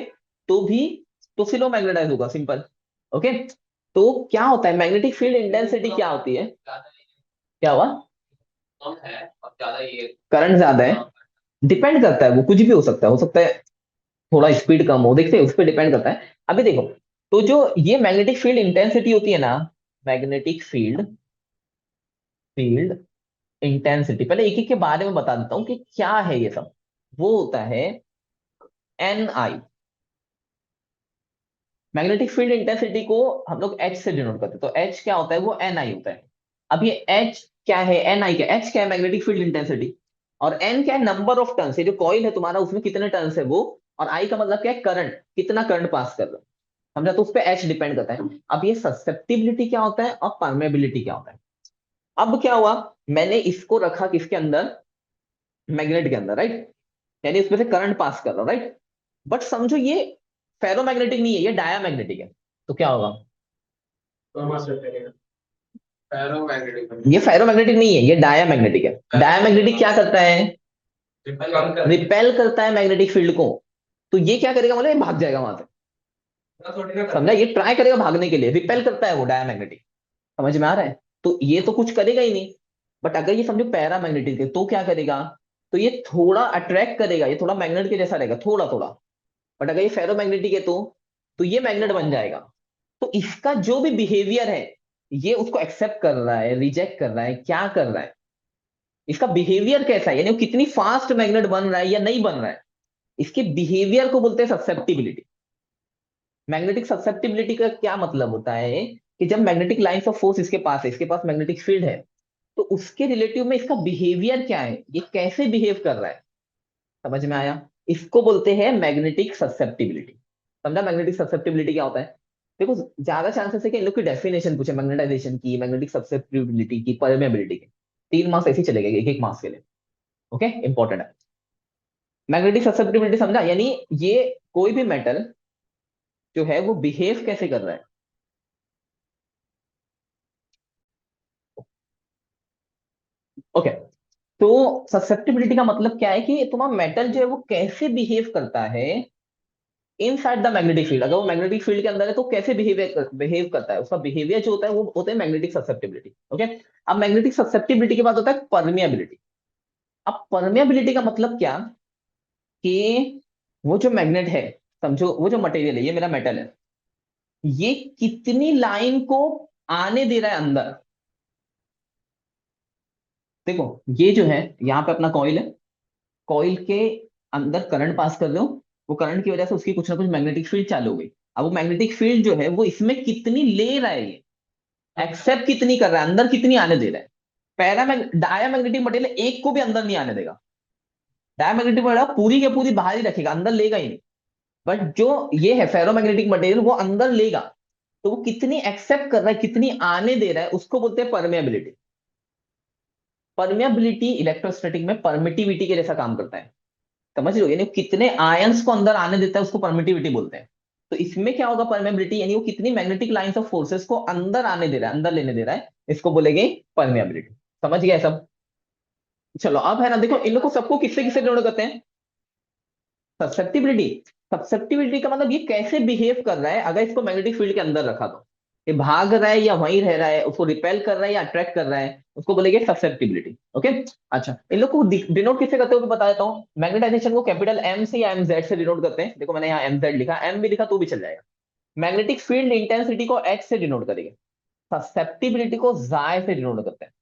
तो भी, तो स्लो मैग्नेटाइज होगा, सिंपल। ओके। तो क्या होता है, मैग्नेटिक फील्ड इंटेंसिटी क्या होती है? क्या हुआ? कम है और ज्यादा ये करंट ज्यादा है, डिपेंड करता है, वो कुछ भी हो सकता है, थोड़ा स्पीड कम हो, देखते हैं, उस पर डिपेंड करता है। अभी देखो, तो जो ये मैग्नेटिक फील्ड इंटेंसिटी होती है ना, मैग्नेटिक फील्ड फील्ड इंटेंसिटी, पहले एक एक के बारे में बता देता हूँ कि क्या है ये सब। वो होता है एन आई। मैग्नेटिक फील्ड इंटेंसिटी को हम लोग एच से डिनोट करते हैं, तो एच क्या होता है, वो एन आई होता है। अब ये एच क्या है, एन आई क्या, एच क्या है, मैग्नेटिक फील्ड इंटेंसिटी। और एन क्या है, नंबर ऑफ टर्न्स, ये जो कॉइल है तुम्हारा उसमें कितने टर्न्स है वो। और आई का मतलब क्या है, करंट, कितना करंट पास कर रहा है, समझा, तो उस पर एच डिपेंड करता है। अब ये ससेप्टिबिलिटी क्या होता है और परमेबिलिटी क्या होता है। अब क्या हुआ, मैंने इसको रखा किसके अंदर, मैग्नेट के अंदर, राइट, यानी इसमें से करंट पास कर रहा हूं, राइट। बट समझो ये फेरोमैग्नेटिक नहीं है, ये डायामैग्नेटिक है। तो क्या होगा, दोनों से करेगा पैरामैग्नेटिक ये फेरोमैग्नेटिक नहीं है, ये डायामैग्नेटिक है। डायामैग्नेटिक क्या करता है, कम कर रिपेल करता है मैग्नेटिक फील्ड को। तो ये क्या करेगा, मतलब ये भाग जाएगा वहां से, समझा, ये ट्राई करेगा भागने के लिए, रिपेल करता है वो डायामैग्नेटिक। समझ में आ रहा है, तो ये तो कुछ करेगा ही नहीं। बट अगर ये समझो पैरामैग्नेटिक है तो क्या करेगा, तो ये थोड़ा अट्रैक्ट करेगा, ये थोड़ा मैग्नेट के जैसा रहेगा, थोड़ा थोड़ा। बट अगर ये फेरोमैग्नेटिक है तो ये मैग्नेट बन जाएगा। तो इसका जो भी बिहेवियर है, ये उसको एक्सेप्ट कर रहा है, रिजेक्ट कर रहा है, क्या कर रहा है, इसका बिहेवियर कैसा है, यानी वो कितनी फास्ट मैग्नेट बन रहा है या नहीं बन रहा है, इसके बिहेवियर को बोलते हैं ससेप्टिबिलिटी। मैग्नेटिक ससेप्टिबिलिटी का क्या मतलब होता है, कि जब मैग्नेटिक लाइंस ऑफ फोर्स इसके पास है, इसके पास मैग्नेटिक फील्ड है, तो उसके रिलेटिव में इसका बिहेवियर क्या है, ये कैसे बिहेव कर रहा है। समझ में आया, इसको बोलते हैं मैग्नेटिक ससेप्टिबिलिटी। समझा मैग्नेटिक ससेप्टिबिलिटी क्या होता है। देखो, ज्यादा चांसेस है कि इन लोग की डेफिनेशन पूछे, मैग्नेटाइजेशन की, मैग्नेटिक ससेप्टिबिलिटी की, परमेबिलिटी की। 3 मार्क्स ऐसे ही चलेगा, एक एक मार्क्स के लिए। ओके, इंपॉर्टेंट है। मैग्नेटिक ससेप्टिबिलिटी समझा, यानी ये कोई भी मेटल जो है वो बिहेव कैसे कर रहा है। ओके, तो ससेप्टिबिलिटी का मतलब क्या है, कि तुम्हारा मेटल जो है वो कैसे बिहेव करता है इन साइड द मैग्नेटिक फील्ड। अगर वो मैग्नेटिक फील्ड के अंदर है तो कैसे बिहेव करता है, उसका बिहेवियर जो होता है वो होता है मैग्नेटिक ससेप्टिबिलिटी। ओके, अब मैग्नेटिक ससेप्टिबिलिटी के बाद होता है परमियाबिलिटी। अब परमियाबिलिटी का मतलब क्या, कि वो जो मैग्नेट है, समझो वो जो मटेरियल है, ये मेरा मेटल है, ये कितनी लाइन को आने दे रहा है अंदर। देखो, ये जो है यहाँ पे अपना कॉइल है, कॉइल के अंदर करंट पास कर रहे हो, वो करंट की वजह से उसकी कुछ ना कुछ मैग्नेटिक फील्ड चालू हो गई। अब वो मैग्नेटिक फील्ड जो है वो इसमें कितनी ले रहा है, ये एक्सेप्ट कितनी कर रहा है, अंदर कितनी आने दे रहा है। डायामैग्नेटिक मटेरियल एक को भी अंदर नहीं आने देगा। डायामैग्नेटिक मटेरियल पूरी के पूरी बाहर ही रखेगा, अंदर लेगा ही नहीं। बट जो ये है फेरोमैग्नेटिक मटेरियल, वो अंदर लेगा। तो वो कितनी एक्सेप्ट कर रहा है, कितनी आने दे रहा है, उसको बोलते हैं परमेबिलिटी। परमेबिलिटी इलेक्ट्रोस्टैटिक में परमिटिविटी के जैसा काम करता है, समझ रहे हो, यानी वो कितने आयंस को अंदर आने देता है, उसको परमिटिविटी बोलते हैं। तो इसमें क्या होगा, परमेबिलिटी, यानी वो कितनी मैग्नेटिक लाइंस ऑफ फोर्सेस को अंदर आने दे रहा है, अंदर लेने दे रहा है, इसको बोलेंगे परमेबिलिटी। समझ गया सब। चलो अब है ना, देखो इन लोग को सबको किससे किससे डिनोट करते हैं, ससेप्टिबिलिटी। ससेप्टिबिलिटी का मतलब ये कैसे बिहेव कर रहा है अगर इसको मैग्नेटिक फील्ड के अंदर रखा तो, ये भाग रहा है या वहीं रह रहा है, उसको रिपेल कर रहा है या अट्रैक्ट कर रहा है, उसको बोलेंगे ससेप्टिबिलिटी। ओके, अच्छा, इन लोग को डिनोट किससे करते हो तो बता देता हूँ। मैग्नेटाइजेशन को कैपिटल एम से या एम जेड से डिनोट करते हैं। देखो मैंने यहाँ एम जेड लिखा, एम भी लिखा तो भी चल जाएगा। मैग्नेटिक फील्ड इंटेंसिटी को एच से डिनोट करेंगे, ससेप्टिबिलिटी को जाय से डिनोट करते हैं,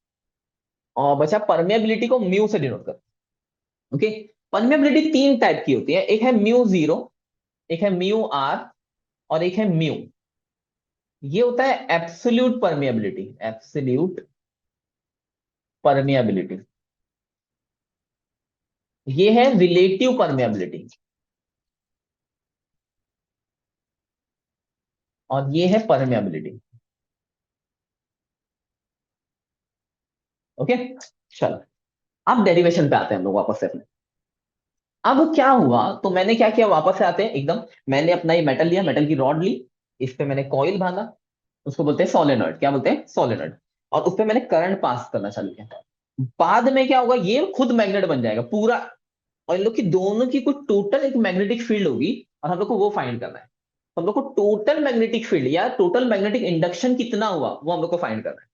और बचा परमियाबिलिटी को म्यू से डिनोट करते हैं। ओके, परमियाबिलिटी 3 टाइप की होती है, एक है म्यू जीरो, एक है म्यू आर, और एक है म्यू। ये होता है एब्सोल्यूट परमिएबिलिटी, एब्सोल्यूट परमिएबिलिटी। ये है रिलेटिव परमिएबिलिटी, और ये है परमिएबिलिटी। ओके, चलो अब डेरिवेशन पे आते हैं हम लोग वापस से अपने। अब क्या हुआ, तो मैंने क्या किया, वापस से आते हैं एकदम। मैंने अपना ये मेटल लिया, मेटल की रॉड ली, इस पे मैंने कॉइल बांधा, उसको बोलते हैं सोलेनॉइड, क्या बोलते हैं, सोलेनॉइड। और उस पे मैंने करंट पास करना चालू किया। बाद में क्या होगा, ये खुद मैग्नेट बन जाएगा पूरा, और इन लोग की दोनों की कुछ टोटल एक मैग्नेटिक फील्ड होगी, और हम लोग को वो फाइंड करना है। तो हम लोग को टोटल मैग्नेटिक फील्ड या टोटल मैग्नेटिक इंडक्शन कितना हुआ वो हम लोग को फाइंड करना है।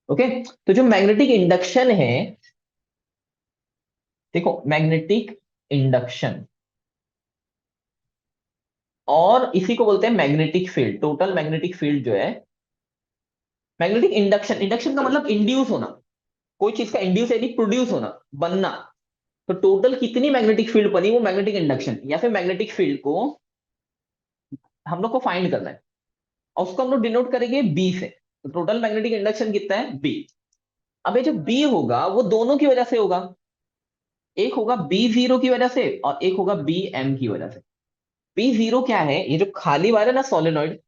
ओके, तो जो मैग्नेटिक इंडक्शन है, देखो मैग्नेटिक इंडक्शन और इसी को बोलते हैं magnetic field. Total magnetic field जो है, मैग्नेटिक इंडक्शन, इंडक्शन का मतलब इंड्यूस होना, कोई चीज का इंड्यूस यानी प्रोड्यूस होना, बनना। तो टोटल कितनी मैग्नेटिक फील्ड बनी, वो मैग्नेटिक इंडक्शन या फिर मैग्नेटिक फील्ड को हम लोग को फाइंड करना है, और उसको हम लोग डिनोट करेंगे बी से। तो टोटल मैग्नेटिक इंडक्शन कितना है, बी। अब ये जो बी होगा वो दोनों की वजह से होगा, एक होगा बी जीरो की वजह से और एक होगा बी एम की वजह से। बी जीरो क्या है, ये जो खाली वायर है ना सोलेनॉइड,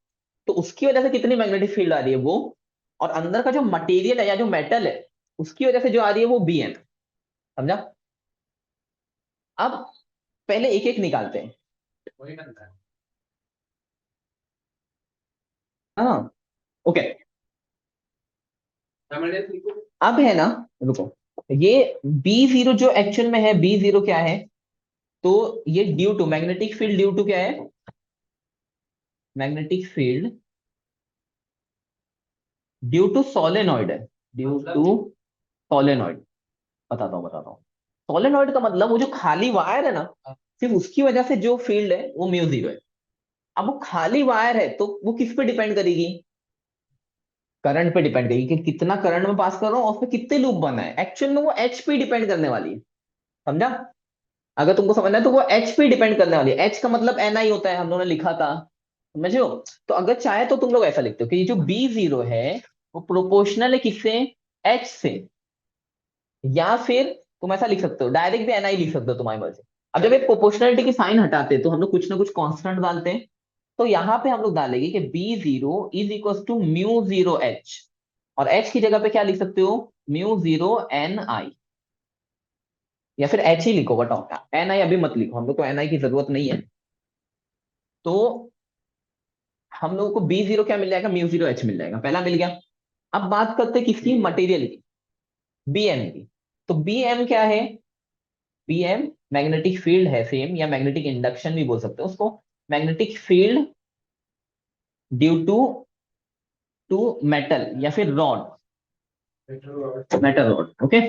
तो उसकी वजह से कितनी मैग्नेटिक फील्ड आ रही है वो, और अंदर का जो मटेरियल है या जो मेटल है उसकी वजह से जो आ रही है वो बी एम। समझा? अब पहले एक एक निकालते हैं। वही बनता है। हाँ, ओके। समझे बिल्कुल। अब है ना, रुको, ये बी जीरो जो एक्चुअल में है, बी जीरो क्या है, तो ये due to magnetic field, due to क्या है, magnetic field due to solenoid है, ड्यू टू सोलेनॉइड। बताता हूँ। सोलेनॉइड का मतलब वो जो खाली वायर है ना, सिर्फ उसकी वजह से जो फील्ड है वो म्यू जीरो है। अब वो खाली वायर है तो वो किस पे डिपेंड करेगी, करंट पे डिपेंड करेगी कि कितना करंट में पास कर रहा हूँ और उसमें कितने लूप बना है। एक्चुअल में वो एच पे डिपेंड करने वाली है। समझा? अगर तुमको समझना है तो वो एच पे डिपेंड करने वाली है। एच का मतलब एन आई होता है, हम लोगों ने लिखा था, समझे हो? तो अगर चाहे तो तुम लोग ऐसा लिखते हो कि ये जो बी जीरो है वो प्रोपोर्शनल है किससे, एच से, या फिर तुम ऐसा लिख सकते हो, डायरेक्ट भी एनआई लिख सकते हो तुम्हारी मर्जी। अब जब ये प्रोपोर्शनलिटी की साइन हटाते हैं तो हम लोग कुछ ना कुछ कांस्टेंट डालते हैं। तो यहाँ पे हम लोग डालेंगे कि B zero is equal to mu zero H, और एच की जगह पे क्या लिख सकते हो, म्यू जीरो एन आई, या फिर एच ही लिखो, बताओ। एन आई अभी मत लिखो, हम लोग को एन आई की जरूरत नहीं है। तो हम लोगों को बी जीरो क्या मिल जाएगा, म्यू जीरो एच मिल जाएगा, पहला मिल गया। अब बात करते हैं किसकी, मटेरियल की, बी एम की। तो बी एम क्या है, पीएम मैग्नेटिक फील्ड है सेम, या मैग्नेटिक इंडक्शन भी बोल सकते हो उसको। Magnetic field due to metal या फिर रॉड, मेटल रॉड, ओके।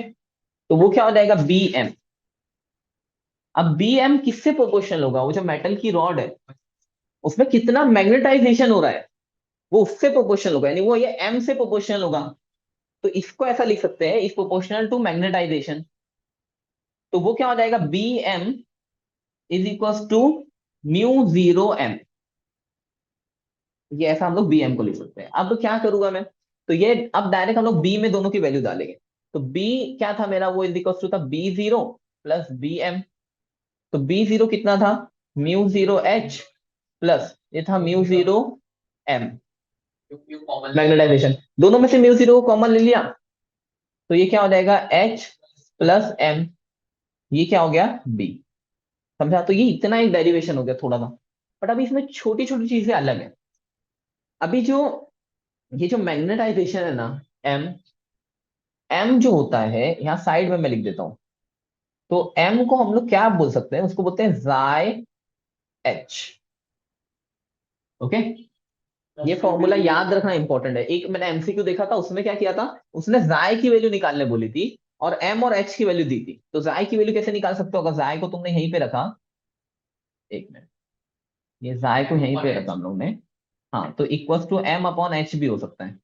तो वो क्या हो जाएगा, बी एम। अब बी एम किससे प्रोपोर्शनल होगा, वो जो मेटल की रॉड है उसमें कितना मैग्नेटाइजेशन हो रहा है वो उससे प्रोपोर्शनल होगा, यानी वो ये एम से प्रोपोर्शनल होगा। तो इसको ऐसा लिख सकते हैं, इस प्रोपोर्शनल टू मैग्नेटाइजेशन। तो वो क्या हो जाएगा, B M is equal to mu zero M. ये ऐसा हम लोग bm को लिख सकते हैं। अब क्या करूंगा मैं, तो ये अब डायरेक्ट हम लोग b में दोनों की वैल्यू डालेंगे। तो b क्या था मेरा, वो इज इक्वल टू था B zero plus B M. तो बी जीरो कितना था, म्यू जीरो एच, प्लस ये था म्यू जीरो एम, क्यों कॉमन मैग्नेटाइजेशन। दोनों में से म्यू जीरो को कॉमन ले लिया, तो ये क्या हो जाएगा, एच प्लस एम। ये क्या हो गया, बी। समझा? तो ये इतना एक डेरिवेशन हो गया थोड़ा सा, बट अभी इसमें छोटी छोटी चीजें अलग है। अभी जो ये जो मैग्नेटाइजेशन है ना, एम, एम जो होता है यहाँ साइड में मैं लिख देता हूं। तो एम को हम लोग क्या बोल सकते हैं, उसको बोलते हैं जाई एच, ओके। ये फॉर्मूला याद रखना इंपॉर्टेंट है। एक मैंने एमसीक्यू देखा था, उसमें क्या किया था, उसने जाई की वैल्यू निकालने बोली थी और एम और एच की वैल्यू दी थी। तो जाई की वैल्यू कैसे निकाल सकते हो, अगर जाई को तुमने यहीं पे रखा, एक मिनट, ये जाई को यहीं पे रखा हम लोग ने, हाँ, तो equal to M upon H भी हो सकता है।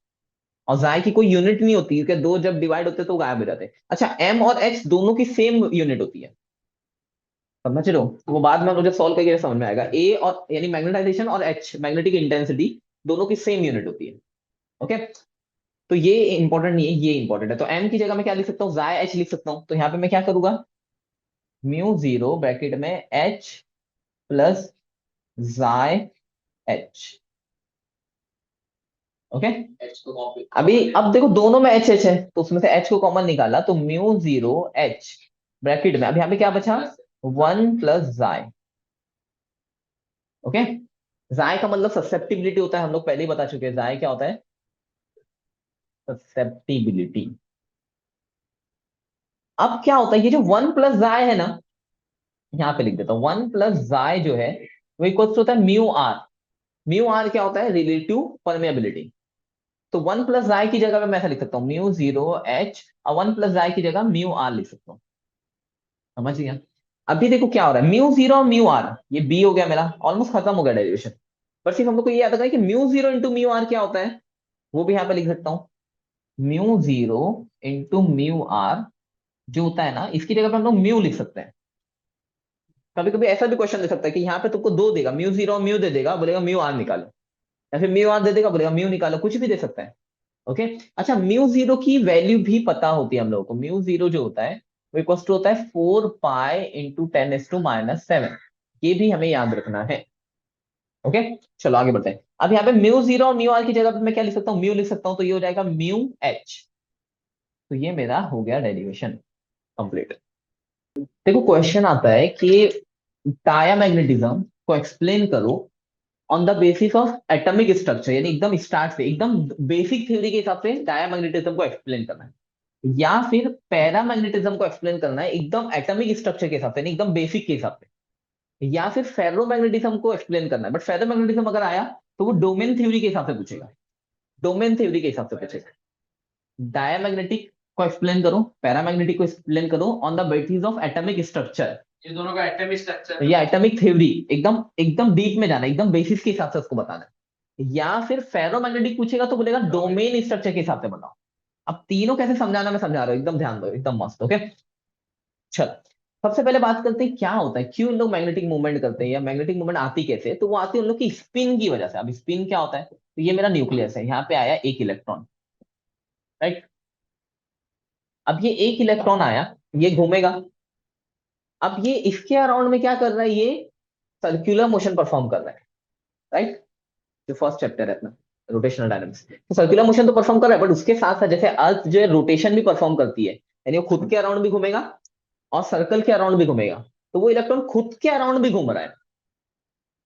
और जाई की कोई यूनिट नहीं होती, क्योंकि दो जब डिवाइड होते हैं तो गायब हो जाते हैं। अच्छा, एम और एच दोनों की सेम यूनिट होती है, समझ रहे हो? तो वो बाद में मुझे सॉल्व करके समझ में आएगा। ए और यानी मैग्नेटाइजेशन और एच मैग्नेटिक इंटेंसिटी दोनों की सेम यूनिट होती है, ओके। तो ये इंपॉर्टेंट नहीं है, ये इंपॉर्टेंट है। तो एम की जगह मैं क्या लिख सकता हूँ, जाई एच लिख सकता हूँ। तो यहाँ पे मैं क्या करूंगा, म्यू जीरो ब्रैकेट में एच प्लस जाई एच, ओके। एच को कॉपी अभी अब देखो दोनों में एच एच है, तो उसमें से एच को कॉमन निकाला, तो म्यू जीरो एच ब्रैकेट में, अब यहाँ पे क्या बचा, वन प्लस जाई, ओके। जाय का मतलब ससेप्टिबिलिटी होता है, हम लोग पहले ही बता चुके हैं जाय क्या होता है, ससेप्टिबिलिटी। अब क्या होता है, ये जो वन प्लस जाय है ना, यहाँ पे लिख देता हूँ, वन प्लस जाय जो है वो इक्वल होता है म्यू आर। म्यू आर क्या होता है, रिलेटिव परमेबिलिटी। तो वन प्लस जाय की जगह पे मैं ऐसा लिख सकता हूँ, म्यू जीरो एच, और वन प्लस जाय की जगह म्यू आर लिख सकता हूँ। समझ गया? अभी देखो क्या हो रहा है, म्यू जीरो और म्यू आर, ये बी हो गया मेरा, ऑलमोस्ट खत्म हो गया डेरिवेशन। पर सिर्फ हम लोग को ये याद रखना है कि mu zero into mu R क्या होता है, वो भी यहाँ पे लिख सकता हूँ। Mu zero into mu R जो होता है ना, इसकी जगह पे हम लोग म्यू लिख सकते हैं। कभी कभी ऐसा भी क्वेश्चन दे सकता है कि यहाँ पे तुमको दो देगा, म्यू जीरो और म्यू दे देगा, बोलेगा म्यू आर निकालो, या फिर म्यू आर दे देगा, बोलेगा म्यू निकालो, कुछ भी दे सकता है। ओके। अच्छा, म्यू जीरो की वैल्यू भी पता होती है हम लोगों को, म्यू जीरो जो होता है वो इक्वल टू होता है 4 पाई इंटू 10⁻⁻⁷। ये भी हमें याद रखना है। ओके। चलो आगे बढ़ते हैं। अब यहाँ पे म्यू जीरो और म्यू आर की जगह पे मैं क्या लिख सकता हूँ, म्यू लिख सकता हूँ, तो ये हो जाएगा म्यू एच। तो ये मेरा हो गया डेरिवेशन कंप्लीट। देखो क्वेश्चन आता है कि डायामैग्नेटिज्म को एक्सप्लेन करो on the basis of atomic structure, यानी एकदम स्टार्ट से, एकदम बेसिक थ्योरी के हिसाब से डायामैग्नेटिज्म को एक्सप्लेन करना है, या फिर पैरामैग्नेटिज्म को एक्सप्लेन करना है एकदम एटॉमिक स्ट्रक्चर के हिसाब से, यानी एकदम बेसिक के हिसाब से, या फिर फेरोमैग्नेटिज्म को एक्सप्लेन करना है। बट फेरोमैग्नेटिज्म अगर आया तो वो डोमेन थ्योरी के हिसाब से पूछेगा, डोमेन थ्योरी के हिसाब से पूछेगा। डायामैग्नेटिक को एक्सप्लेन करो, पैरामैग्नेटिक को एक्सप्लेन करो on the basis of atomic structure, ये दोनों का एटॉमिक स्ट्रक्चर या एटॉमिक थ्योरी, एकदम एकदम डीप में जाना, एकदम बेसिस के हिसाब से उसको बताना है। या फिर फेरोमैग्नेटिक पूछेगा तो बोलेगा डोमेन स्ट्रक्चर के हिसाब से बताओ। अब तीनों कैसे समझाना मैं समझा रहा हूँ, एकदम ध्यान दो, एकदम मस्त। ओके। चलो, सबसे पहले बात करते हैं क्या होता है, क्यों लोग मैग्नेटिक मूवमेंट करते हैं, या मैग्नेटिक मूवमेंट आती कैसे है। तो वो आती है उन लोग की स्पिन की वजह से। अब स्पिन क्या होता है, तो ये मेरा न्यूक्लियस है, यहाँ पे आया एक इलेक्ट्रॉन, राइट। अब ये एक इलेक्ट्रॉन आया, ये घूमेगा। अब ये इसके अराउंड में क्या कर रहा है, ये सर्कुलर मोशन परफॉर्म कर रहा है, राइट। जो फर्स्ट चैप्टर है अपना, रोटेशनल डायनामिक्स, तो सर्कुलर मोशन तो परफॉर्म कर रहा है, बट उसके साथ साथ जैसे अर्थ जो है रोटेशन भी परफॉर्म करती है, यानी वो खुद के अराउंड भी घूमेगा और सर्कल के अराउंड भी घूमेगा। तो वो इलेक्ट्रॉन खुद के अराउंड भी घूम रहा है।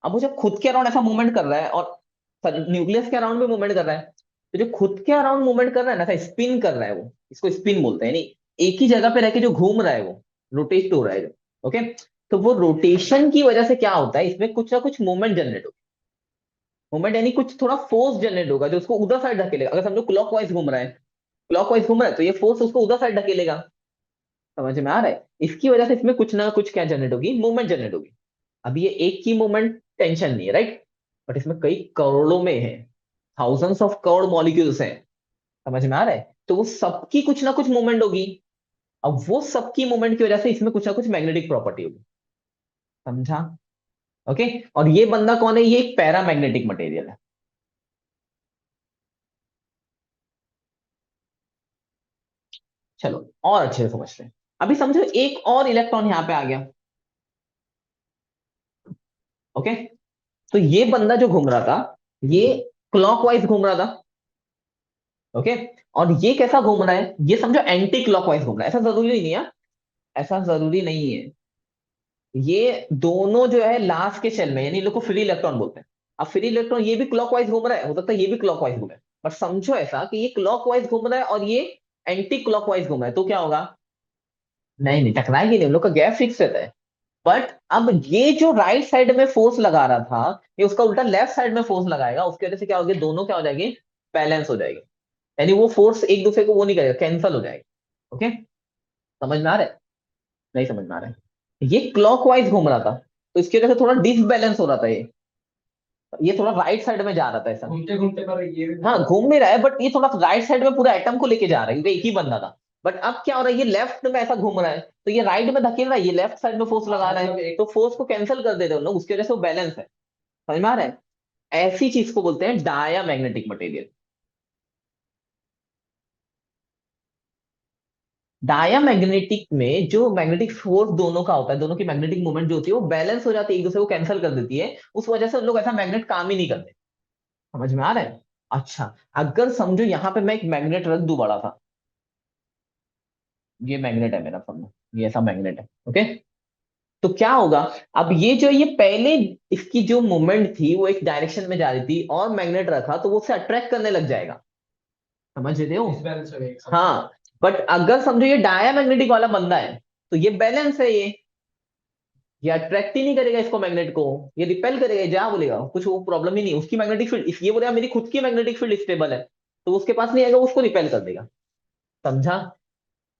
अब वो जब खुद के अराउंड ऐसा मूवमेंट कर रहा है और न्यूक्लियस के अराउंड भी मूवमेंट कर रहा है, तो जो खुद के अराउंड मूवमेंट कर रहा है ना, ऐसा स्पिन कर रहा है वो, इसको स्पिन बोलते हैं, यानी एक ही जगह पे रह के जो घूम रहा है वो रोटेट हो रहा है जो। ओके। तो वो रोटेशन की वजह से क्या होता है, इसमें कुछ ना कुछ मूवमेंट जनरेट होगा। मूवमेंट यानी कुछ थोड़ा फोर्स जनरेट होगा जो उसको उधर साइड धकेलेगा। अगर समझो क्लॉकवाइज घूम रहा है, क्लॉकवाइज घूम रहा है, तो ये फोर्स उसको उधर साइड धकेलेगा। समझ में आ रहा है, इसकी वजह से इसमें कुछ ना कुछ क्या जनरेट होगी, मूवमेंट जनरेट होगी। अब ये एक की मूवमेंट टेंशन नहीं है, राइट, बट इसमें कई करोड़ों में है, थाउजेंड्स ऑफ करोड़ मॉलिक्यूल्स हैं। समझ में आ रहा है, तो वो सबकी कुछ ना कुछ मूवमेंट होगी। अब वो सबकी मूवमेंट की वजह से इसमें कुछ ना कुछ मैग्नेटिक प्रॉपर्टी होगी। समझा। ओके। और ये बंदा कौन है, ये एक पैरामैग्नेटिक मटेरियल है। चलो और अच्छे से समझते हैं। अभी समझो एक और इलेक्ट्रॉन यहां पे आ गया। ओके। तो ये बंदा जो घूम रहा था, ये क्लॉकवाइज घूम रहा था। ओके। और ये कैसा घूम रहा है, ये समझो एंटी क्लॉकवाइज घूम रहा है। ऐसा जरूरी नहीं है, ऐसा जरूरी नहीं है। ये दोनों जो है लास्ट के शेल में, यानी इन लोग को फ्री इलेक्ट्रॉन बोलते हैं। अब फ्री इलेक्ट्रॉन ये भी क्लॉकवाइज घूम रहा है, हो सकता है ये भी क्लॉकवाइज घूमे, बट समझो ऐसा कि ये क्लॉकवाइज घूम रहा है और ये एंटी क्लॉकवाइज घूम रहा है, तो क्या होगा, नहीं नहीं टकराएगी नहीं, उन लोग का गैप फिक्स रहता है। बट अब ये जो राइट साइड में फोर्स लगा रहा था, ये उसका उल्टा लेफ्ट साइड में फोर्स लगाएगा, उसकी वजह से क्या होगी, दोनों क्या हो जाएगी, बैलेंस हो जाएगी। यानी वो फोर्स एक दूसरे को वो नहीं करेगा, कैंसल हो जाएगा। ओके। समझ में आ रहा है, नहीं समझ में आ रहा है। ये क्लॉकवाइज घूम रहा था, तो इसकी वजह से थोड़ा डिसबैलेंस हो रहा था, ये थोड़ा राइट साइड में जा रहा था ऐसा। घूमते घूमते पर ये भी हाँ घूम नहीं रहा है, बट ये थोड़ा राइट साइड में पूरा एटम को लेके जा रहा है, क्योंकि एक ही बंदा था। बट अब क्या हो रहा है, ये लेफ्ट में ऐसा घूम रहा है, तो ये राइट में धकेल रहा है, ये लेफ्ट साइड में फोर्स लगा रहा मतलब है, एक तो फोर्स को कैंसिल कर देते हैं उन लोग, उसकी वजह से वो बैलेंस है। समझ में आ रहा है, ऐसी चीज को बोलते हैं diamagnetic material. Diamagnetic में जो मैग्नेटिक फोर्स दोनों का होता है, दोनों की मैग्नेटिक मूवमेंट जो होती है वो बैलेंस हो जाती है, एक दूसरे को कैंसिल कर देती है, उस वजह से उन लोग ऐसा मैग्नेट काम ही नहीं करते। समझ में आ रहा है। अच्छा, अगर समझो यहां पे मैं एक मैग्नेट रख दूं बड़ा सा, ये मैग्नेट है मेरा, समझो ये ऐसा मैग्नेट है। ओके। तो क्या होगा, अब ये जो ये पहले इसकी जो मूवमेंट थी वो एक डायरेक्शन में जा रही थी, और मैग्नेट रखा तो वो उसे अट्रैक्ट करने लग जाएगा। समझ रहे हो। डिसबैलेंस हो गया हाँ। बट अगर समझो ये डाया मैग्नेटिक वाला बंदा है, तो ये बैलेंस है, ये अट्रैक्ट ही नहीं करेगा इसको, मैग्नेट को, ये रिपेल करेगा, ये जा बोलेगा, कुछ वो प्रॉब्लम ही नहीं, उसकी मैग्नेटिक फील्ड, ये बोलेगा मेरी खुद की मैग्नेटिक फील्ड स्टेबल है, तो उसके पास नहीं आएगा, उसको रिपेल कर देगा। समझा।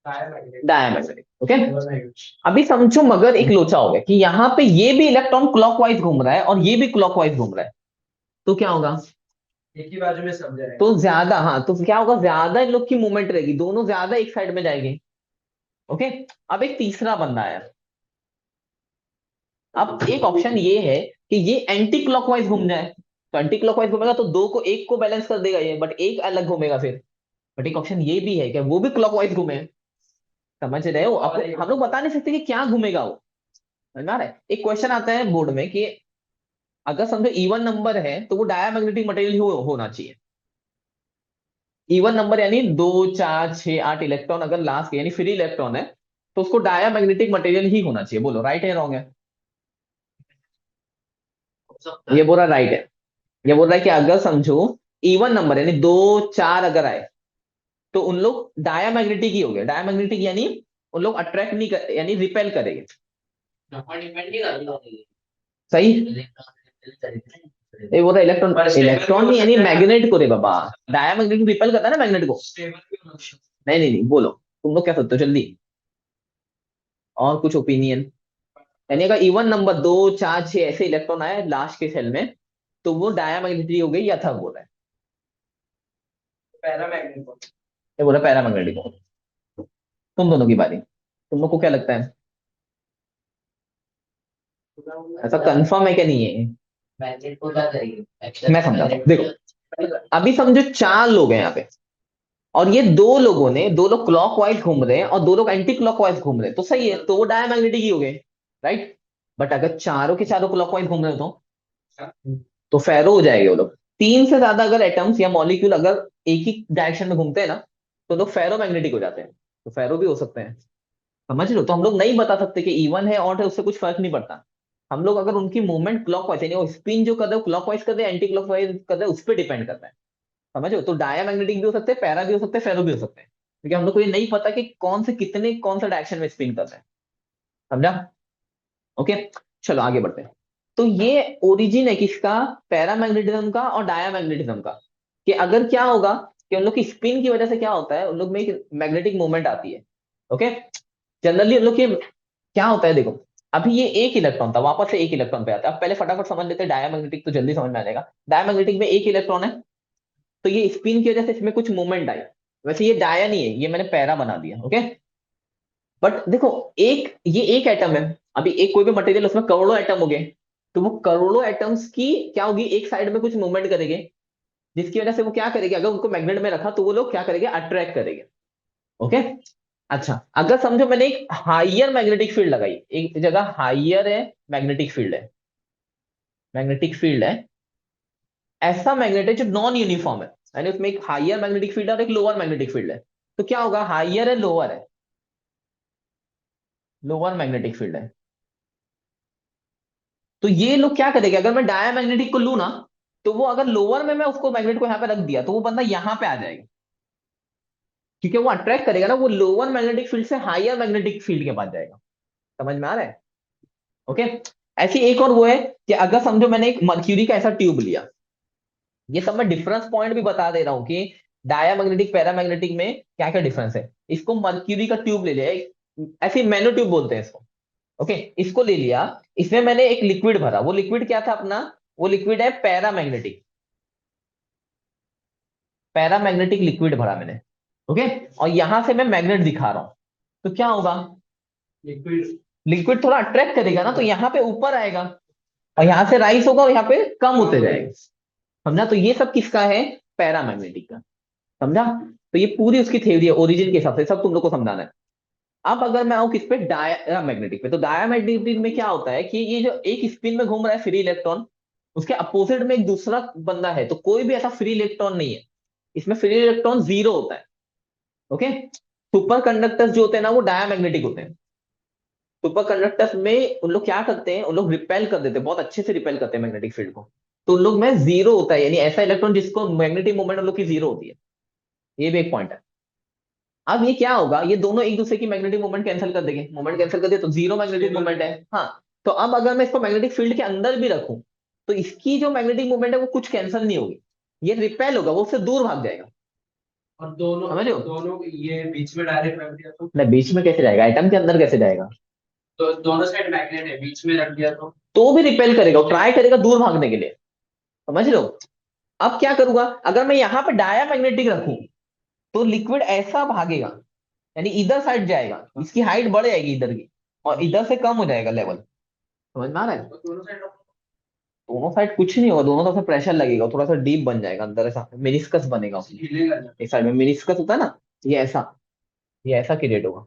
डायमैग्नेटिक। ओके, अभी समझो मगर एक लोचा हो गया कि यहाँ पे ये भी इलेक्ट्रॉन क्लॉकवाइज घूम रहा है और ये भी क्लॉकवाइज घूम रहा है, तो क्या होगा? एक ही बाजू में सब जाएगा। तो ज्यादा, हाँ, तो क्या होगा, ज्यादा इन लोग की मूवमेंट रहेगी, दोनों ज्यादा एक साइड में जाएंगे। ओके, अब एक तीसरा बंदा आया। अब एक ऑप्शन ये है कि ये एंटी क्लॉकवाइज घूम जाए, तो एंटी क्लॉकवाइज घूमेगा तो दो को, एक को बैलेंस कर देगा ये, बट एक अलग घूमेगा फिर। बट एक ऑप्शन ये भी है कि वो भी क्लॉकवाइज घूमे। समझ रहे हो? अब हम लोग बता नहीं सकते कि क्या घूमेगा वो। समझ में आ रहा है? एक क्वेश्चन आता है बोर्ड में कि अगर समझो इवन नंबर है तो वो डायमैग्नेटिक मटेरियल ही होना चाहिए। इवन नंबर यानी 2 4 6 8 इलेक्ट्रॉन अगर लास्ट यानी फ्री इलेक्ट्रॉन है, तो उसको डायमैग्नेटिक मटेरियल ही होना चाहिए। बोलो राइट है रॉन्ग है? हो सकता ये है। बोल रहा राइट है। ये बोल रहा है कि अगर समझो इवन नंबर यानी 2 4 अगर आए तो उन लोग डायमैग्नेटिक ही हो गए। डायमैग्नेटिक यानी उन लोग अट्रैक्ट नहीं कर, यानी रिपेल करेंगे। नंबर डिपेंड नहीं करता। सही? इलेक्ट्रॉन ये बोल रहा इलेक्ट्रॉन, पर stable भी इलेक्ट्रॉन हो नहीं यानी सकता है ना। मैग्नेट को रे बाबा। डायमैग्नेटिक रिपेल करता है ना मैग्नेट को। स्टेबल भी हो सकता नहीं नहीं नहीं, बोलो तुम लोग क्या सोचते हो जल्दी, और कुछ ओपिनियन। यानी अगर इवन नंबर 2 4 6 ऐसे इलेक्ट्रॉन आए लास्ट के सेल में, तो वो डायमैग्नेटिक हो गई, या था बोल रहा है। है। पैरामैग्नेटिक। ये बोला पैरामैग्नेटिक हो। तुम दोनों की बारी, तुम लोग को क्या लगता है? ऐसा कंफर्म है क्या नहीं है? मैग्नेट को क्या करेगी? मैं समझाता हूँ, देखो अभी समझो 4 लोग हैं यहाँ पे, और ये दो लोगों ने, दो लोग क्लॉकवाइज घूम रहे हैं और दो लोग एंटी क्लॉकवाइज घूम रहे हैं, तो सही है, तो वो डायमैग्नेटिक ही हो गए। राइट? बट अगर चारों के चारों क्लॉकवाइज घूम रहे हो तो फेरो हो जाएंगे वो लोग। 3 से ज्यादा अगर एटम्स या मॉलिक्यूल अगर एक ही डायरेक्शन में घूमते हैं ना, तो लोग फेरोमैग्नेटिक हो जाते हैं। तो फेरो भी हो सकते हैं। समझ लो, तो हम लोग नहीं बता सकते कि इवन है और है, उससे कुछ फर्क नहीं पड़ता। हम लोग अगर उनकी मूवमेंट क्लॉकवाइज यानी वो स्पिन जो कर रहे हो क्लॉकवाइज कर रहे हैं एंटी क्लॉकवाइज कर रहे हैं, उस पर डिपेंड करता है। समझो, तो डायमैग्नेटिक भी हो सकते हैं, पैरा भी हो सकते हैं, फेरो भी हो सकते हैं, क्योंकि हम लोग को ये नहीं पता कि कौन से कितने कौन सा डायरेक्शन में स्पिन कर रहे हैं। समझा? ओके, चलो आगे बढ़ते हैं। तो ये ओरिजिन है किसका? पैरामैग्नेटिज्म का और डायमैग्नेटिज्म का। कि अगर क्या होगा कि उन लोग की स्पिन की वजह से क्या होता है, उन लोग में एक मैग्नेटिक मूवमेंट आती है। ओके, जनरली उन लोग के क्या होता है, देखो अभी ये एक इलेक्ट्रॉन था, वापस से एक इलेक्ट्रॉन पे आता है। अब पहले फटाफट समझ लेते हैं डायमैग्नेटिक, तो जल्दी समझ में आ जाएगा। डायमैग्नेटिक में एक इलेक्ट्रॉन है, तो ये स्पिन की वजह से इसमें कुछ मूवमेंट आई। वैसे ये डाया नहीं है, ये मैंने पैरा बना दिया। ओके, बट देखो एक ये एक एटम है। अभी एक कोई भी मटेरियल, उसमें करोड़ों एटम हो गए, तो वो करोड़ों एटम्स की क्या होगी, एक साइड में कुछ मूवमेंट करेंगे, जिसकी वजह से वो क्या करेंगे, अगर उनको मैग्नेट में रखा तो वो लोग क्या करेंगे, अट्रैक्ट करेंगे। ओके, अच्छा अगर समझो मैंने एक हाइयर मैग्नेटिक फील्ड लगाई, एक जगह हाइयर है मैग्नेटिक फील्ड है, मैग्नेटिक फील्ड है, ऐसा मैग्नेट है जो नॉन यूनिफॉर्म है, यानी उसमें एक हाइयर मैग्नेटिक फील्ड है और एक लोअर मैग्नेटिक फील्ड है, तो क्या होगा, हाइयर है लोअर है, लोअर मैग्नेटिक फील्ड है, तो ये लोग क्या करेंगे, अगर मैं डायमैग्नेटिक को लूं ना, तो वो अगर लोअर में मैं उसको मैग्नेट को यहाँ पे रख दिया, तो वो बंदा यहाँ पे आ जाएगा, क्योंकि वो अट्रैक्ट करेगा ना, वो लोअर मैग्नेटिक फील्ड से हायर मैग्नेटिक फील्ड के पास जाएगा। समझ में आ रहा है? ओके, ऐसी एक और वो है कि अगर समझो मैंने एक मर्क्यूरी का ऐसा ट्यूब लिया, ये सब मैं डिफरेंस पॉइंट भी बता दे रहा हूँ कि डायमैग्नेटिक पैरामैग्नेटिक में क्या क्या डिफरेंस है। इसको मर्क्यूरी का ट्यूब ले लिया, ऐसे मैनो ट्यूब बोलते हैं इसको। ओके, इसको ले लिया, इसमें मैंने एक लिक्विड भरा, वो लिक्विड क्या था अपना, वो लिक्विड है पैरामैग्नेटिक, पैरामैग्नेटिक लिक्विड भरा मैंने। ओके, और यहां से मैं मैग्नेट दिखा रहा हूं, तो क्या होगा, लिक्विड। लिक्विड थोड़ा अट्रैक्ट करेगा ना, तो यहाँ पे ऊपर आएगा, और यहाँ से राइस होगा और यहाँ पे कम होते जाएगा। समझा? तो ये सब किसका है, पैरामैग्नेटिक का। समझा? तो ये पूरी उसकी थ्योरी है ओरिजिन के हिसाब से, सब तुम लोग को समझाना है। अब अगर मैं आऊं किस पे, डायमैग्नेटिक पे, तो डायमैग्नेटिक में क्या होता है कि ये जो एक स्पिन में घूम रहा है फ्री इलेक्ट्रॉन, उसके अपोजिट में एक दूसरा बंदा है, तो कोई भी ऐसा फ्री इलेक्ट्रॉन नहीं है, इसमें फ्री इलेक्ट्रॉन जीरो होता है। ओके, सुपर कंडक्टर्स जो होते हैं ना, वो डायमैग्नेटिक होते हैं। सुपर कंडक्टर्स में उन लोग क्या करते हैं, उन लोग रिपेल कर देते हैं, बहुत अच्छे से रिपेल करते हैं मैग्नेटिक फील्ड को, तो उन लोग में जीरो होता है, यानी ऐसा इलेक्ट्रॉन जिसको मैग्नेटिक मूवमेंट उन लोग की जीरो होती है। ये भी एक पॉइंट है। अब ये क्या होगा, ये दोनों एक दूसरे की मैग्नेटिक मूवमेंट कैंसिल कर देंगे, मूवमेंट कैंसिल कर दिया तो जीरो मैग्नेटिक मूवमेंट है। हाँ, तो अब अगर मैं इसको मैग्नेटिक फील्ड के अंदर भी रखूं, तो इसकी जो मैग्नेटिक मूवमेंट है वो कुछ कैंसिल नहीं होगी, ये रिपेल होगा, वो उससे दूर भाग जाएगा। और दोनों समझ रहे हो? दोनों ये बीच में डायरेक्ट रख दिया तो नहीं, बीच में कैसे जाएगा, एटम के अंदर कैसे जाएगा? दोनों साइड मैग्नेट है, बीच में रख दिया तो भी रिपेल करेगा, ट्राई करेगा दूर भागने के लिए। समझ लो। अब क्या करूंगा, अगर मैं यहाँ पे डाया मैग्नेटिक रखूं तो लिक्विड ऐसा भागेगा, यानी इधर साइड जाएगा, इसकी हाइट बढ़ जाएगी इधर की, और इधर से कम हो जाएगा लेवल। समझ में आ रहा है? तो दोनों साइड रखो। दोनों साइड कुछ नहीं होगा, दोनों तरफ से प्रेशर लगेगा, थोड़ा सा डीप बन जाएगा अंदर, ऐसा मेनिस्कस बनेगा उसमें। हिलेगा ना। एक साइड में मेनिस्कस होता है ना, ये ऐसा क्रिएट होगा।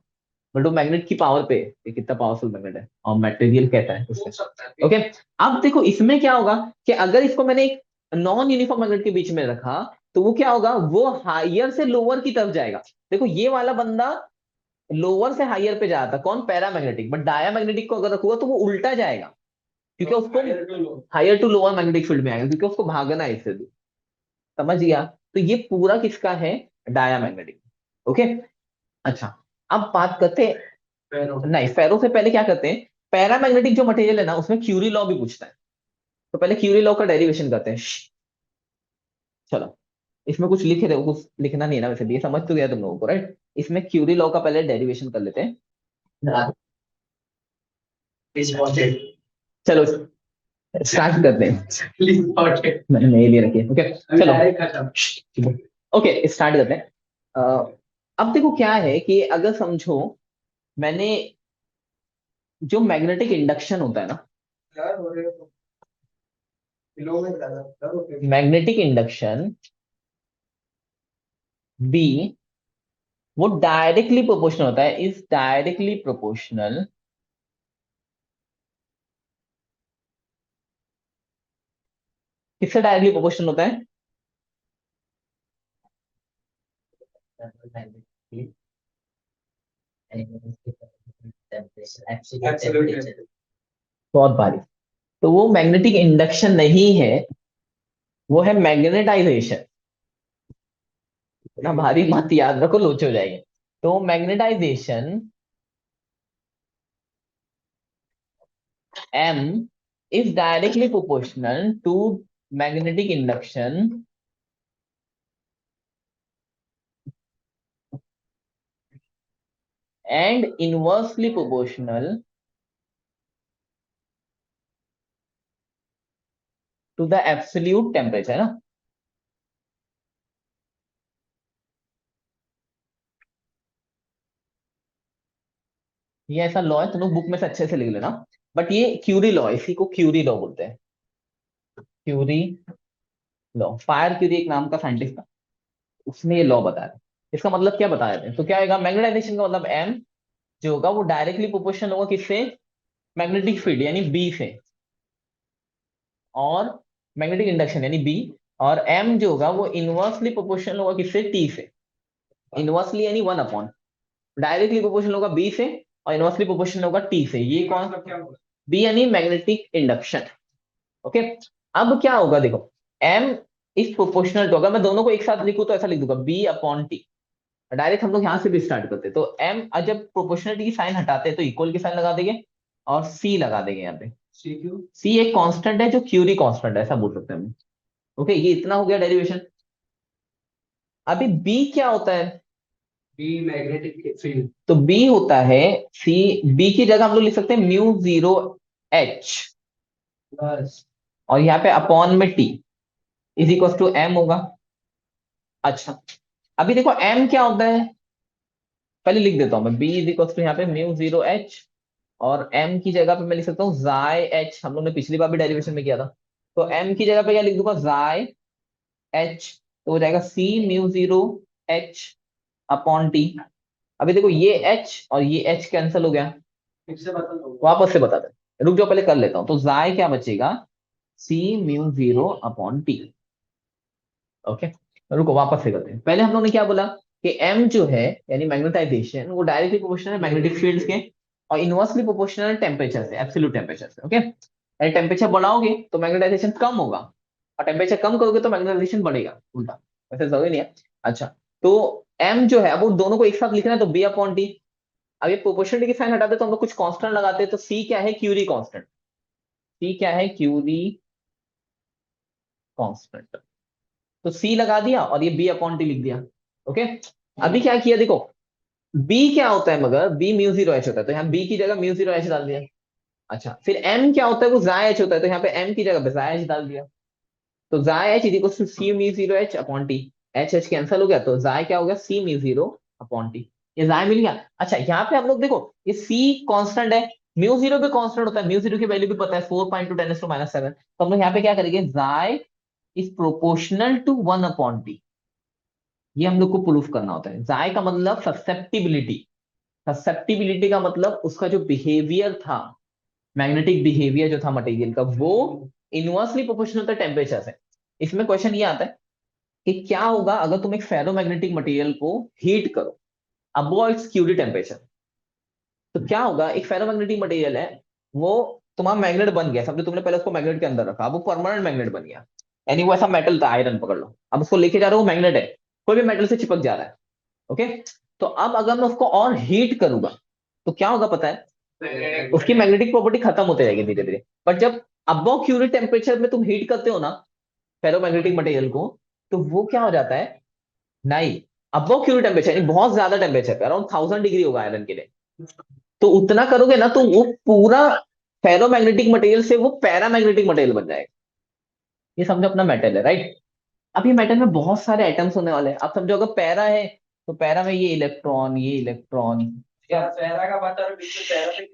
बट वो मैग्नेट की पावर पे, ये कितना पावरफुल मैग्नेट है और मटेरियल कैसा है हो उससे। सकता है। ओके। अब देखो इसमें क्या होगा कि अगर इसको मैंने एक नॉन यूनिफॉर्म मैग्नेट के बीच में रखा, तो वो क्या होगा, वो हायर से लोअर की तरफ जाएगा। देखो ये वाला बंदा लोअर से हायर पे जाता, कौन, पैरामैग्नेटिक। बट डायामैग्नेटिक को अगर रखूंगा तो वो उल्टा जाएगा, क्योंकि उसको higher to lower magnetic field में आएगा, क्योंकि उसको भागना है इससे दूर। समझ गया? तो ये पूरा किसका है, डायामैग्नेटिक। ओके। अच्छा, अब बात करते हैं, फेरो। नहीं फेरो से पहले क्या करते हैं, पैरामैग्नेटिक जो मटेरियल है ना उसमें क्यूरी लॉ भी पूछता है। तो पहले क्यूरी लॉ का डेरिवेशन करते हैं। चलो, इसमें कुछ लिखे थे, कुछ लिखना नहीं है ना वैसे भी, ये समझ तो गया तुम लोगों को, राइट? इसमें क्यूरी लॉ का पहले डेरिवेशन कर लेते हैं। Is wanted. चलो स्टार्ट करते हैं। Please wanted. मैंने मेल ही रखी है, ओके अभी चलो। डायरेक्ट खत्म। ओके स्टार्ट करते हैं। अब देखो क्या है कि अगर समझो, मैंने जो मैग्नेटिक इंडक्शन होता है ना, यार हो रहे हो किलो में ज्यादा करो। मैग्नेटिक इंडक्शन बी, वो डायरेक्टली प्रोपोर्शनल होता है, इज डायरेक्टली प्रोपोर्शनल किससे डायरेक्टली प्रोपोर्शनल होता है? एब्सोल्युटली। बहुत भारी। तो वो मैग्नेटिक इंडक्शन नहीं है, वो है मैग्नेटाइजेशन। ना भारी मत याद रखो, लोचे हो जाएंगे। तो magnetisation M is directly proportional to magnetic induction and inversely proportional to the absolute temperature, है ना? ये ऐसा लॉ है, तुम लोग बुक में से अच्छे से लिख लेना। बट ये क्यूरी लॉ है, इसी को क्यूरी लॉ बोलते हैं। क्यूरी लॉ, फायर क्यूरी एक नाम का साइंटिस्ट था, उसने ये लॉ बताया। इसका मतलब क्या बताया थे, तो क्या होगा, मैग्नेटाइजेशन का मतलब M जो होगा वो डायरेक्टली प्रोपोर्शनल होगा किससे, मैग्नेटिक फील्ड यानी B से, और मैग्नेटिक इंडक्शन यानी B, और M जो होगा वो इनवर्सली प्रोपोर्शनल होगा किससे, T से। इनवर्सली यानी 1/, डायरेक्टली प्रोपोर्शनल होगा B से, और इनवर्सली प्रोपोर्शनल होगा T से। ये कौन, क्या बोला? B यानी मैग्नेटिक इंडक्शन। ओके। अब क्या होगा देखो, M इज प्रोपोर्शनल टू, अगर मैं दोनों को एक साथ लिखूं तो ऐसा लिख दूंगा B/T। डायरेक्ट हम लोग यहां से भी स्टार्ट करते हैं। तो M जब प्रोपोर्शनलिटी की साइन हटाते हैं तो इक्वल की साइन लगा देंगे, और C लगा देंगे यहाँ पे। सीक्यू। C एक कांस्टेंट है जो क्यूरी कांस्टेंट है, ऐसा बोल सकते हैं हम। ओके, ये इतना हो गया डेरिवेशन। अभी B क्या होता है, बी मैग्नेटिक फील्ड। तो B होता है C, B की जगह हम लोग लिख सकते हैं μ0H, बस। और यहाँ पे अपॉन में T is equal to M होगा। अच्छा, अभी देखो M क्या होता है, पहले लिख देता हूं मैं, B इज इक्वल टू यहाँ पे μ0H, और M की जगह पे मैं लिख सकता हूँ Xi H, हम लोग ने पिछली बार भी डेरिवेशन में किया था। तो M की जगह पे क्या लिख दूंगा, Xi H, तो हो जाएगा C μ0H अपॉन T। अभी देखो ये H और ये H कैंसिल हो गया, फिर से बता दो। वापस से बता दे, रुक जाओ पहले कर लेता हूँ। तो Xi क्या बचेगा, C μ0/T। ओके, रुको वापस से करते हैं। पहले हम लोग ने क्या बोला कि M जो है यानी मैग्नेटाइजेशन, वो डायरेक्टली प्रोपोर्शनल है मैग्नेटिक फील्ड्स के, और इनवर्सली प्रोपोर्शनल टेम्परेचर से, एब्सोल्यूट टेम्परेचर से। ओके, यानी टेम्परेचर बढ़ाओगे तो मैग्नेटाइजेशन कम होगा, और टेम्परेचर कम करोगे तो मैग्नेटाइजेशन बढ़ेगा, उल्टा। वैसे जरूरी नहीं है। अच्छा, तो M जो है, अब वो दोनों को एक साथ लिखना है तो B/T। अब ये प्रोपोर्शनलिटी की साइन हटाते तो हम लोग कुछ कांस्टेंट लगाते हैं, तो C क्या है, क्यूरी कांस्टेंट। C क्या है, क्यूरी कांस्टेंट। तो C लगा दिया और ये B/T लिख दिया। ओके, अभी क्या किया देखो, बी क्या होता है, मगर बी म्यू जीरो एच होता है, तो यहाँ बी की जगह म्यू जीरो एच डाल दिया। अच्छा, फिर एम क्या होता है, वो जाय एच होता है, तो यहाँ पे एम की जगह पे जाय एच डाल दिया। तो जाय H is equal to C mu zero H upon T. H H cancel हो गया, तो जाय क्या हो गया, C mu zero upon T. ये जाय मिल गया। अच्छा, यहाँ पे हम लोग देखो, ये सी कांस्टेंट है, म्यू जीरो भी कांस्टेंट होता है, म्यू जीरो की वैल्यू भी पता है 4.2 × 10⁻⁷, तो हम लोग यहाँ पे क्या करेंगे, जाय इज प्रोपोर्शनल टू 1/t। ये हम लोग को प्रूफ करना होता है। जाय का मतलब ससेप्टिबिलिटी। ससेप्टिबिलिटी का मतलब उसका जो बिहेवियर था, मैग्नेटिक बिहेवियर जो था मटेरियल का, वो इनवर्सली प्रोपोर्शनल था टेम्परेचर से। इसमें क्वेश्चन ये आता है कि क्या होगा अगर तुम एक फेरोमैग्नेटिक मटेरियल को हीट करो अबव इट्स क्यूरी टेम्परेचर। तो क्या होगा, एक फेरोमैग्नेटिक मटेरियल है, वो तुम्हारा मैग्नेट बन गया, समझो तुमने पहले उसको मैग्नेट के अंदर रखा, अब वो परमानेंट मैग्नेट बन गया। यानी वो ऐसा मेटल था, आयरन पकड़ लो, अब उसको लेके जा रहे हो, मैग्नेट है, कोई भी मेटल से चिपक जा रहा है। ओके, तो अब अगर मैं उसको और हीट करूंगा तो क्या होगा पता है, उसकी मैग्नेटिक प्रॉपर्टी खत्म होते जाएगी धीरे धीरे। बट जब अबव क्यूरी टेम्परेचर में तुम हीट करते हो ना फेरोमैग्नेटिक मटेरियल को, तो वो क्या हो जाता है, नहीं, अबव क्यूरी टेम्परेचर यानी बहुत ज्यादा टेम्परेचर पे, अराउंड 1000 डिग्री होगा आयरन के लिए, तो उतना करोगे ना तो वो पूरा फेरोमैग्नेटिक मटेरियल से वो पैरामैग्नेटिक मटेरियल बन जाएगा। ये समझो अपना मेटल है, राइट। अब ये मेटल में बहुत सारे एटम्स होने वाले हैं। आप समझो अगर पैरा है, तो पैरा में ये इलेक्ट्रॉन क्या पैरा का बता रहे बीच में पैरा पे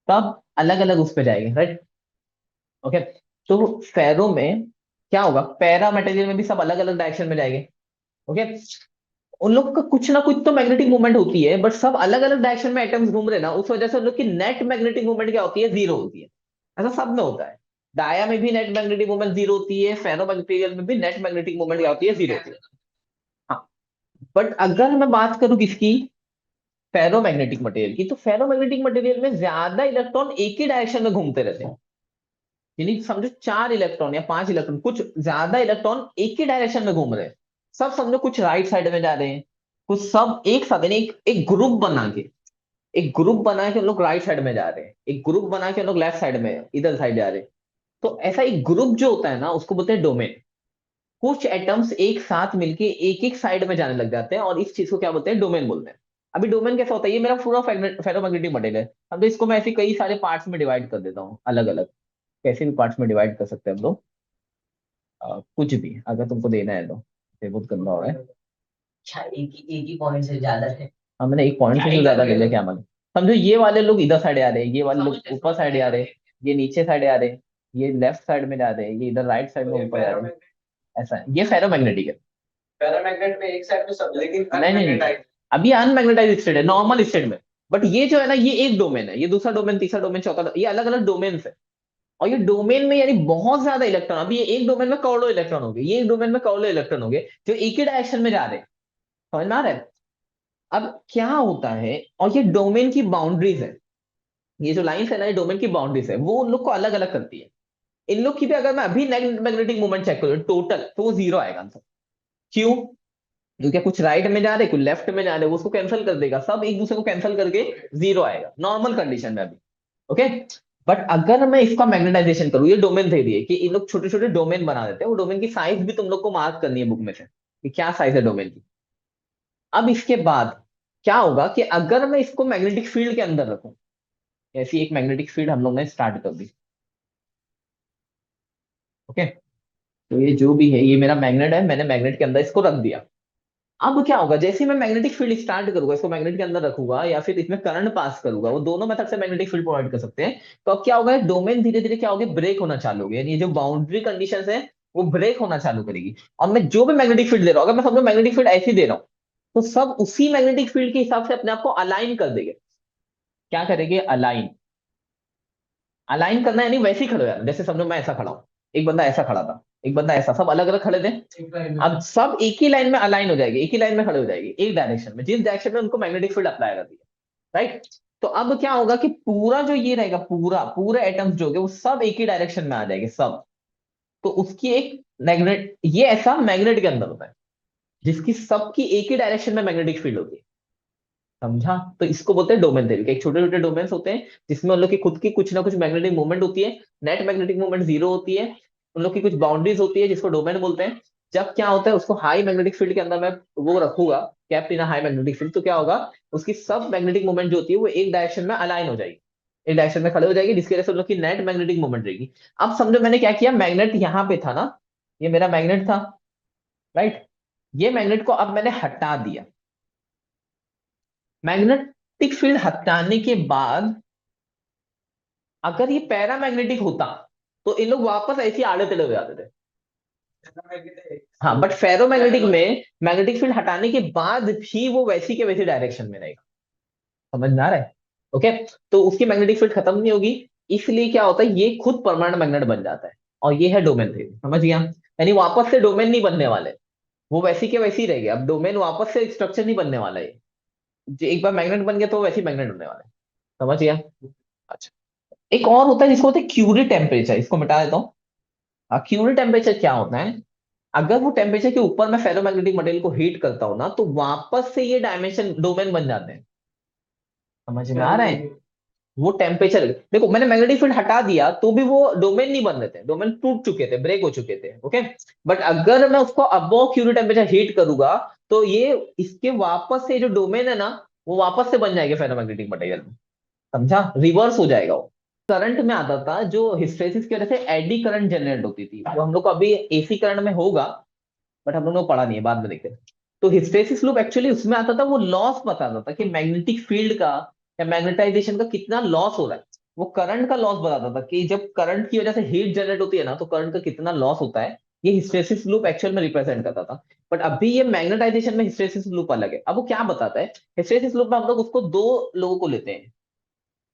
सब अलग अलग उस पे जाएंगे, राइट। ओके, तो फेरो में क्या होगा, पैरा मटेरियल में भी सब अलग अलग डायरेक्शन में जाएंगे। ओके, उन लोग का कुछ ना कुछ तो मैग्नेटिक मूवमेंट होती है, बट सब अलग अलग डायरेक्शन में एटम्स घूम रहे ना, उस वजह से उन लोग की नेट मैग्नेटिक मूवमेंट क्या होती है, जीरो होती है। ऐसा सब में होता है। डाया में भी नेट मैग्नेटिक मूवमेंट जीरो होती है, फेरो मटेरियल में भी नेट मैग्नेटिक मूवमेंट क्या होती है, जीरो होती है। हाँ, बट अगर मैं बात करूं किसकी, फेरोमैग्नेटिक मटेरियल की, तो फेरोमैग्नेटिक मटेरियल में ज्यादा इलेक्ट्रॉन एक ही डायरेक्शन में घूमते रहते हैं। यानी समझो 4 इलेक्ट्रॉन या 5 इलेक्ट्रॉन, कुछ ज्यादा इलेक्ट्रॉन एक ही डायरेक्शन में घूम रहे हैं। सब समझो कुछ राइट साइड में जा रहे हैं, कुछ सब एक साथ, यानी एक ग्रुप बना के, एक ग्रुप बना के हम लोग राइट साइड में जा रहे हैं, एक ग्रुप बना के हम लोग लेफ्ट साइड में इधर साइड जा रहे हैं। तो ऐसा एक ग्रुप जो होता है ना, उसको बोलते हैं डोमेन। कुछ एटम्स एक साथ मिलके एक एक साइड में जाने लग जाते हैं, और इस चीज को क्या बोलते हैं, डोमेन बोलते हैं। अभी डोमेन कैसा होता है, ये मेरा पूरा फेरोमैग्नेटिक मटेरियल है। अब तो इसको मैं ऐसे कई सारे पार्ट्स में डिवाइड कर देता हूँ, अलग अलग, कैसे भी पार्ट्स में डिवाइड कर सकते हैं हम लोग। कुछ भी अगर तुमको देना है तो, ये बहुत गंदा हो रहा है। अच्छा, एक ही पॉइंट से ज्यादा है। हाँ, मैंने एक पॉइंट से ज्यादा ले लिया, क्या मालूम। समझो ये वाले लोग इधर साइड आ रहे हैं, ये वाले लोग ऊपर साइड आ रहे हैं, ये नीचे साइड आ रहे हैं, ये लेफ्ट साइड में जा रहे हैं, ये इधर राइट साइड में ऊपर जा रहे हैं। ऐसा है, ये फेरोमैग्नेटिक है। पैरामैग्नेट में एक साइड में सब लेकिन नहीं नहीं नहीं, अनमैग्नेटाइज अभी अनमैग्नेटाइज स्टेट है, नॉर्मल स्टेट में। बट ये जो है ना, ये एक डोमेन है, ये दूसरा डोमेन, तीसरा डोमेन, चौथा, ये अलग अलग डोमेन है। और ये डोमेन में यानी बहुत ज्यादा इलेक्ट्रॉन, अभी ये एक डोमेन में करोड़ों इलेक्ट्रॉन हो गए, ये एक डोमेन में करोड़ों इलेक्ट्रॉन हो गए, जो एक ही डायरेक्शन में जा रहे हैं। समझ में आ रहा है। अब क्या होता है, और ये डोमेन की बाउंड्रीज है, ये जो लाइंस है ना, ये डोमेन की बाउंड्रीज है, वो उन लोग को अलग अलग करती है। इन लोग की भी अगर मैं अभी मैग्नेटिक मूवमेंट चेक करूँ टोटल, तो वो जीरो आएगा आंसर। क्यों, क्योंकि कुछ राइट में जा रहे, कुछ लेफ्ट में जा रहे, वो उसको कैंसिल कर देगा, सब एक दूसरे को कैंसिल करके जीरो आएगा नॉर्मल कंडीशन में अभी। ओके, बट अगर मैं इसका मैग्नेटाइजेशन करूँ, ये डोमेन थे दिए कि इन लोग छोटे छोटे डोमेन बना देते हैं, वो डोमेन की साइज भी तुम लोग को मार्क करनी है बुक में से कि क्या साइज है डोमेन की। अब इसके बाद क्या होगा कि अगर मैं इसको मैग्नेटिक फील्ड के अंदर रखूं, ऐसी एक मैग्नेटिक फील्ड हम लोग ने स्टार्ट कर दी। ओके, तो ये जो भी है, ये मेरा मैग्नेट है, मैंने मैग्नेट के अंदर इसको रख दिया। अब क्या होगा, जैसे ही मैं मैग्नेटिक फील्ड स्टार्ट करूंगा, इसको मैग्नेट के अंदर रखूंगा या फिर इसमें करंट पास करूंगा, वो दोनों मेथड से मैग्नेटिक फील्ड प्रोवाइड कर सकते हैं। तो अब क्या होगा, डोमेन धीरे धीरे क्या होगा, ब्रेक होना चालू होगी, यानी ये जो बाउंड्री कंडीशन है वो ब्रेक होना चालू करेगी। और मैं जो भी मैग्नेटिक फील्ड दे रहा हूँ, अगर मैं समझो मैग्नेटिक फील्ड ऐसे ही दे रहा हूँ, तो सब उसी मैग्नेटिक फील्ड के हिसाब से अपने आप को अलाइन कर देंगे। क्या करेंगे, अलाइन। अलाइन करना यानी वैसे ही खड़े हो जाना, जैसे समझो मैं ऐसा खड़ा हूँ, एक बंदा ऐसा खड़ा था, एक बंदा ऐसा, सब अलग अलग खड़े थे। अब सब एक ही लाइन में अलाइन हो जाएगी, एक ही लाइन में खड़े हो जाएगी, एक डायरेक्शन में, जिस डायरेक्शन में उनको मैग्नेटिक फील्ड अप्लाई कर दिया, राइट। तो अब क्या होगा कि पूरा जो ये रहेगा, पूरा पूरे एटम्स जो होंगे वो सब एक ही डायरेक्शन में आ जाएंगे सब। तो उसकी एक मैग्नेट, ये ऐसा मैग्नेट के अंदर होता है जिसकी सबकी एक ही डायरेक्शन में मैग्नेटिक फील्ड होती है। समझा, तो इसको बोलते हैं डोमेन थ्योरी। एक छोटे छोटे डोमेन्स होते हैं जिसमें उन लोग की खुद की कुछ ना कुछ मैग्नेटिक मूवमेंट होती है, नेट मैग्नेटिक मूवमेंट जीरो होती है, उन लोग की कुछ बाउंड्रीज होती है जिसको डोमेन बोलते हैं। जब क्या होता है उसको हाई मैग्नेटिक फील्ड के अंदर मैं वो रखूंगा, kept in high magnetic field, तो क्या होगा, उसकी सब मैग्नेटिक मूवमेंट जो होती है वो एक डायरेक्शन में अलाइन हो जाएगी, एक डायरेक्शन में खड़े हो जाएगी, जिसकी वजह से उन लोग की नेट मैग्नेटिक मूवमेंट रहेगी। अब समझो मैंने क्या किया, मैग्नेट यहाँ पे था ना, ये मेरा मैग्नेट था, राइट, ये मैग्नेट को अब मैंने हटा दिया। मैग्नेटिक फील्ड हटाने के बाद अगर ये पैरामैग्नेटिक होता तो इन लोग वापस ऐसे ही आड़े टेढ़े हो जाते थे। हाँ, बट फेरोमैग्नेटिक में मैग्नेटिक फील्ड हटाने के बाद भी वो वैसी के वैसी डायरेक्शन में रहेगा। समझ में आ रहा है? ओके, तो उसकी मैग्नेटिक फील्ड खत्म नहीं होगी, इसलिए क्या होता है, ये खुद परमानेंट मैग्नेट बन जाता है। और ये है डोमेन थ्योरी, समझ गया? यानी वापस से डोमेन नहीं बनने वाले, वो वैसी के वैसी रहेगी। अब डोमेन वापस से स्ट्रक्चर नहीं बनने वाला है, एक बार मैग्नेट बन गया तो वैसी मैग्नेट बनने वाला है। समझ गया? अच्छा, एक और होता है जिसको होता है क्यूरी टेम्परेचर, इसको मिटा देता हूँ। क्यूरी टेम्परेचर क्या होता है, अगर वो टेम्परेचर के ऊपर मैं फेरोमैग्नेटिक मटेरियल को हीट करता हूं ना, तो वापस से ये डायमेंशन डोमेन बन जाते हैं। समझ में आ रहा है? वो टेम्परेचर, देखो मैंने मैग्नेटिक फील्ड हटा दिया तो भी वो डोमेन नहीं बन रहे थे, डोमेन टूट चुके थे, ब्रेक हो चुके थे। ओके, बट अगर मैं उसको अबव क्यूरी टेम्परेचर हीट करूंगा तो ये इसके वापस से जो डोमेन है ना, वो वापस से बन जाएंगे फेरोमैग्नेटिक मटेरियल में। समझा? रिवर्स हो जाएगा वो। करंट में आता था जो हिस्टैरिसीस की वजह से एडी करंट जनरेट होती थी, वो हम लोग को अभी एसी करंट में होगा, बट हम लोगों ने पढ़ा नहीं है, बाद में देखते हैं। तो हिस्टैरिसीस लूप एक्चुअली उसमें आता था, वो लॉस बताता था कि मैग्नेटिक फील्ड का या मैग्नेटाइजेशन का कितना लॉस हो रहा है। वो करंट का लॉस बताता था कि जब करंट की वजह से हीट जनरेट होती है ना, तो करंट का कितना लॉस होता है। ये हिस्टैरिसीस लूप एक्चुअल में रिप्रेजेंट करता था। बट अभी ये मैग्नेटाइजेशन में हिस्टैरिसीस लूप अलग है। अब वो क्या बताता है, हिस्टैरिसीस लूप में हम लोग उसको दो लोगों को लेते हैं।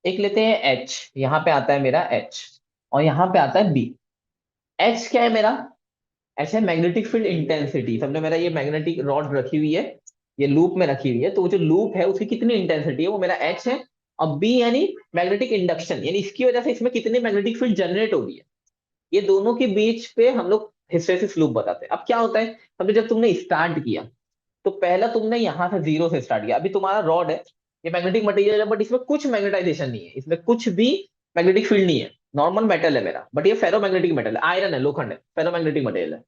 एक लेते हैं एच, यहाँ पे आता है मेरा एच, और यहाँ पे आता है बी। एच क्या है मेरा, एच है मैग्नेटिक फील्ड इंटेंसिटी। समझो मेरा ये मैग्नेटिक रॉड रखी हुई है, ये लूप में रखी हुई है, तो वो जो लूप है उसकी कितनी इंटेंसिटी है, वो मेरा एच है। और बी यानी मैग्नेटिक इंडक्शन, यानी इसकी वजह से इसमें कितनी मैग्नेटिक फील्ड जनरेट हो रही है। ये दोनों के बीच पे हम लोग हिस्टैरिसीस लूप बताते हैं। अब क्या होता है, समझो जब तुमने स्टार्ट किया तो पहला तुमने यहां से जीरो से स्टार्ट किया, अभी तुम्हारा रॉड है, ये मैग्नेटिक मटेरियल है, बट इसमें कुछ मैग्नेटाइजेशन नहीं है, इसमें कुछ भी मैग्नेटिक फील्ड नहीं है, नॉर्मल मेटल है मेरा, बट ये फेरोमैग्नेटिक मेटल है, आयरन है, लोखंड है, फेरोमैग्नेटिक मटेरियल है।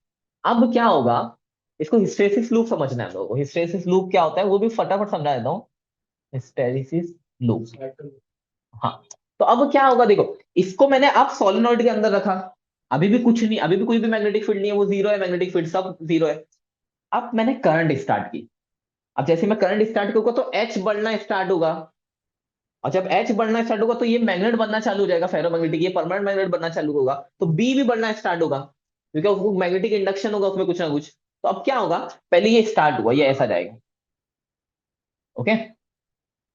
अब क्या होगा, इसको हिस्टैरिसीस लूप समझना है हम लोगों को। हिस्टैरिसीस लूप क्या होता है वो भी फटाफट समझा देता हूँ। हिस्टैरिसीस लूप, हाँ। तो अब क्या होगा, देखो इसको मैंने अब सोलेनोइड के अंदर रखा, अभी भी कुछ नहीं, अभी भी कोई भी मैग्नेटिक फील्ड नहीं है, वो जीरो है, मैग्नेटिक फील्ड सब जीरो है। अब मैंने करंट स्टार्ट की, अब जैसे मैं करंट स्टार्ट करूंगा तो एच बढ़ना स्टार्ट होगा, और जब एच बढ़ना स्टार्ट होगा तो ये मैग्नेट बनना चालू हो जाएगा, फेरोमैग्नेटिक, ये परमानेंट मैग्नेट बनना चालू होगा, तो बी भी बढ़ना स्टार्ट होगा, क्योंकि उसको मैग्नेटिक इंडक्शन होगा उसमें कुछ ना कुछ। तो अब क्या होगा, पहले ये स्टार्ट हुआ, ये ऐसा जाएगा, ओके,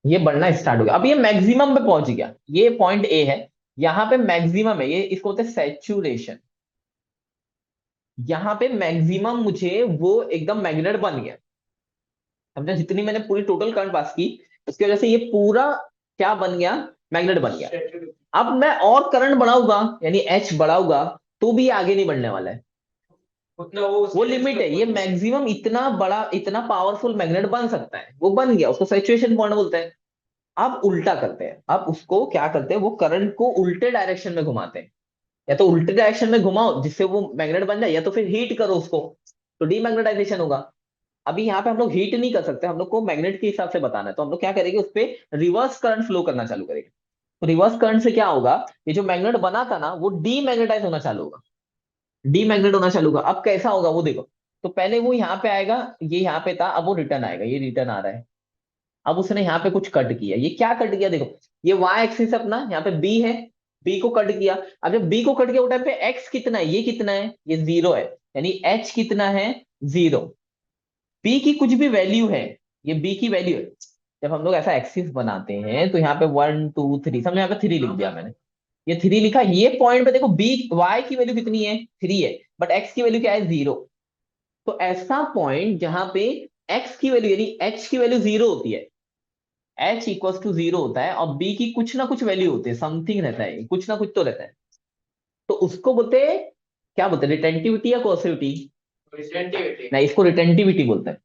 ये बढ़ना स्टार्ट हो गया, अब ये मैक्सिमम पे पहुंच गया, ये पॉइंट ए है, यहाँ पे मैक्सिमम है, ये इसको बोलते हैं सैचुरेशन। यहाँ पे मैक्सिमम मुझे वो एकदम मैग्नेट बन गया, समझा? जितनी मैंने पूरी टोटल करंट पास की उसकी वजह से ये पूरा क्या बन गया, मैग्नेट बन गया। अब मैं और करंट बढ़ाऊंगा, यानी एच बढ़ाऊंगा, तो भी ये आगे नहीं बढ़ने वाला है, उतना वो लिमिट है, ये मैक्सिमम इतना बड़ा इतना पावरफुल मैग्नेट बन सकता है, वो बन गया, उसको सैचुरेशन पॉइंट बोलते हैं। अब उल्टा करते हैं, अब उसको क्या करते हैं, वो करंट को उल्टे डायरेक्शन में घुमाते हैं, या तो उल्टे डायरेक्शन में घुमाओ जिससे वो मैग्नेट बन जाए, या तो फिर हीट करो उसको, तो डीमैग्नेटाइजेशन होगा। अभी यहाँ पे हम लोग हीट नहीं कर सकते, हम लोग को मैग्नेट के हिसाब से बताना है, तो हम लोग क्या करेंगे, उस पर रिवर्स करंट फ्लो करना चालू करेंगे। तो रिवर्स करंट से क्या होगा, ये जो मैग्नेट बना था ना वो डीमैग्नेटाइज होना चालू होगा, डीमैग्नेट होना चालू होगा। अब कैसा होगा वो देखो, तो पहले वो यहाँ पे आएगा, ये यहाँ पे था, अब वो रिटर्न आएगा, ये रिटर्न आ रहा है। अब उसने यहाँ पे कुछ कट किया, ये क्या कट किया देखो, ये वाई एक्सिस अपना यहाँ पे बी है, बी को कट किया। अब जब बी को कट किया वो टाइम पे एक्स कितना है, ये कितना है, ये जीरो है, यानी एच कितना है, जीरो। बी की कुछ भी वैल्यू है, ये बी की वैल्यू है। जब हम लोग ऐसा एक्सिस बनाते हैं तो यहाँ पे 1 2 3, समझो यहाँ पे 3 लिख दिया मैंने, ये 3 लिखा, ये पॉइंट पे देखो बी वाई की वैल्यू कितनी है, 3 है, बट एक्स की वैल्यू क्या है, 0। तो ऐसा पॉइंट जहां पे एक्स की वैल्यू यानी एच की वैल्यू 0 होती है, एच इक्वल टू 0 होता है, और बी की कुछ ना कुछ वैल्यू होती है, समथिंग रहता है, कुछ ना कुछ तो रहता है, तो उसको बोलते हैं, क्या बोलते हैं, रिटेंटिविटी या कोर्सिविटी, रिसेंटिविटी। नहीं इसको रिटेंटिविटी बोलते हैं।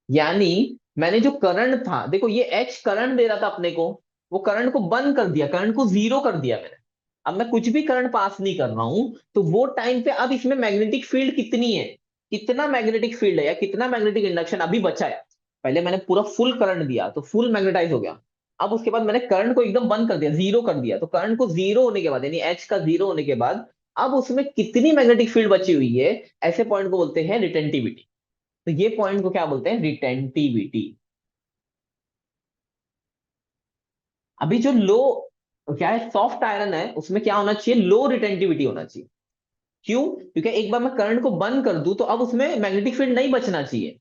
यानी मैंने जो करंट था, देखो ये एच करंट दे रहा था अपने को, वो करंट को बंद कर दिया, करंट को 0 कर दिया मैंने, अब मैं कुछ भी करंट पास नहीं कर रहा हूं, तो वो टाइम पे अब इसमें मैग्नेटिक फील्ड कितनी है, कितना मैग्नेटिक फील्ड है या कितना मैग्नेटिक इंडक्शन अभी बचा है। पहले मैंने पूरा फुल करंट दिया तो फुल मैग्नेटाइज हो गया। अब उसके बाद मैंने करंट को एकदम बंद कर दिया, जीरो कर दिया, तो करंट को जीरो होने के बाद यानी एच का जीरो होने के बाद अब उसमें कितनी मैग्नेटिक फील्ड बची हुई है, ऐसे पॉइंट को बोलते हैं रिटेंटिविटी। तो ये पॉइंट को क्या बोलते हैं, रिटेंटिविटी। अभी जो लो क्या है, सॉफ्ट आयरन है, उसमें क्या होना चाहिए, लो रिटेंटिविटी होना चाहिए। क्यों, क्योंकि एक बार मैं करंट को बंद कर दूं तो अब उसमें मैग्नेटिक फील्ड नहीं बचना चाहिए।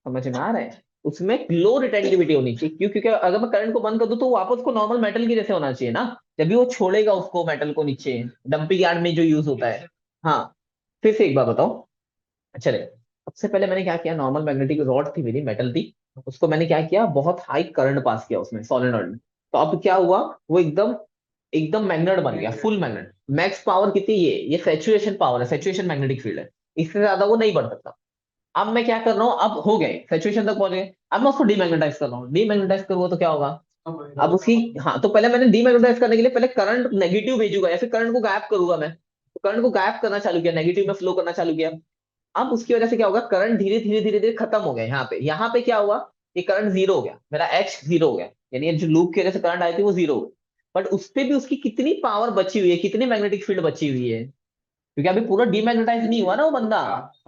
समझ में आ रहा है, उसमें लो रिटेंटिविटी होनी चाहिए। क्यों, क्योंकि अगर मैं करंट को बंद कर दूं तो वापस को नॉर्मल मेटल की जैसे होना चाहिए ना, जब भी वो छोड़ेगा उसको मेटल को नीचे, डंपिंग यार्ड में जो यूज होता है। हाँ, फिर से एक बार बताओ। चले, सबसे पहले मैंने क्या किया, नॉर्मल मैग्नेटिक रॉड थी मेरी, मेटल थी, उसको मैंने क्या किया, बहुत हाई करंट पास किया उसमें सोलेनोइड में। तो अब क्या हुआ, वो एकदम एकदम मैग्नेट बन गया, फुल मैग्नेट। मैक्स पावर कितनी, ये सैचुरेशन पावर है, सैचुरेशन मैग्नेटिक फील्ड है, इससे ज्यादा वो नहीं बढ़ सकता। अब मैं क्या कर रहा हूँ, अब हो गए सैचुरेशन तक पहुंच गए, अब मैं उसको डीमैग्नेटाइज कर रहा हूँ। डीमैग्नेटाइज करूंगा तो क्या होगा, अब उसकी, हाँ, तो पहले मैंने डीमैग्नेटाइज करने के लिए पहले करंट नेगेटिव भेजूंगा या फिर करंट को गायब करूंगा मैं, तो करंट को गायब करना चालू किया, नेगेटिव में फ्लो करना चालू किया। अब उसकी वजह से क्या होगा, करंट धीरे धीरे धीरे धीरे खत्म हो गया। यहाँ पे क्या हुआ, ये करंट जीरो हो गया, मेरा एच जीरो हो गया, यानी ये जो लूप की वजह से करंट आई थी वो जीरो हो गई। बट उस पे भी उसकी कितनी पावर बची हुई है, कितनी मैग्नेटिक फील्ड बची हुई है, क्योंकि अभी पूरा डीमैग्नेटाइज नहीं हुआ ना वो बंदा।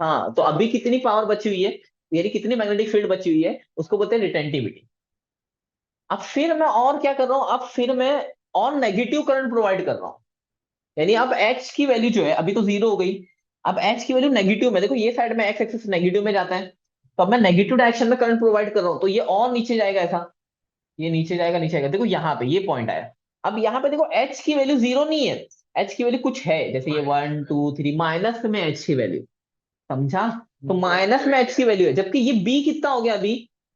हाँ, तो अभी कितनी पावर बची हुई है, यानी कितनी मैग्नेटिक फील्ड बची हुई है, उसको बोलते हैं रिटेंटिविटी। अब फिर मैं और क्या कर रहा हूँ, अब फिर मैं और नेगेटिव करंट प्रोवाइड कर रहा हूँ। यानी अब एच की वैल्यू जो है अभी तो जीरो हो गई, अब एच की वैल्यू नेगेटिव में, देखो ये साइड में एक्स एक्सिस नेगेटिव में जाता है, तो अब मैं नेगेटिव डायरेक्शन में करंट प्रोवाइड कर रहा हूँ, तो ये और नीचे जाएगा ऐसा, ये नीचे जाएगा, नीचे आएगा। देखो यहाँ पे ये पॉइंट आया, अब यहाँ पे देखो एच की वैल्यू जीरो नहीं है, एच की वैल्यू कुछ है, जैसे ये 1 2 3 माइनस में एच की वैल्यू, समझा। तो माइनस में एच की वैल्यू है, जबकि ये बी कितना हो गया अभी,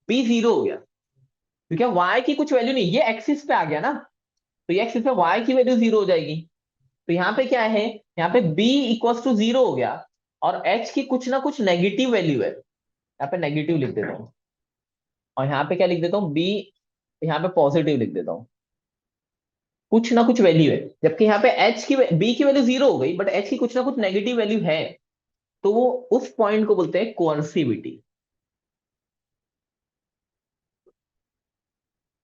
बी जीरो हो गया, क्योंकि वाई की कुछ वैल्यू नहीं, ये एक्सिस पे आ गया ना, तो ये एक्सिस पे वाई की वैल्यू जीरो हो जाएगी। तो यहाँ पे क्या है, यहाँ पे b इक्वल्स टू जीरो हो गया, और h की कुछ ना कुछ नेगेटिव वैल्यू है, यहाँ पे नेगेटिव लिख देता हूँ, और यहाँ पे क्या लिख देता हूँ, b यहाँ पे पॉजिटिव लिख देता हूँ, कुछ ना कुछ वैल्यू है। जबकि यहाँ पे h की b की वैल्यू जीरो हो गई, बट h की कुछ ना कुछ नेगेटिव वैल्यू है, तो वो उस पॉइंट को बोलते हैं कोअर्सिविटी।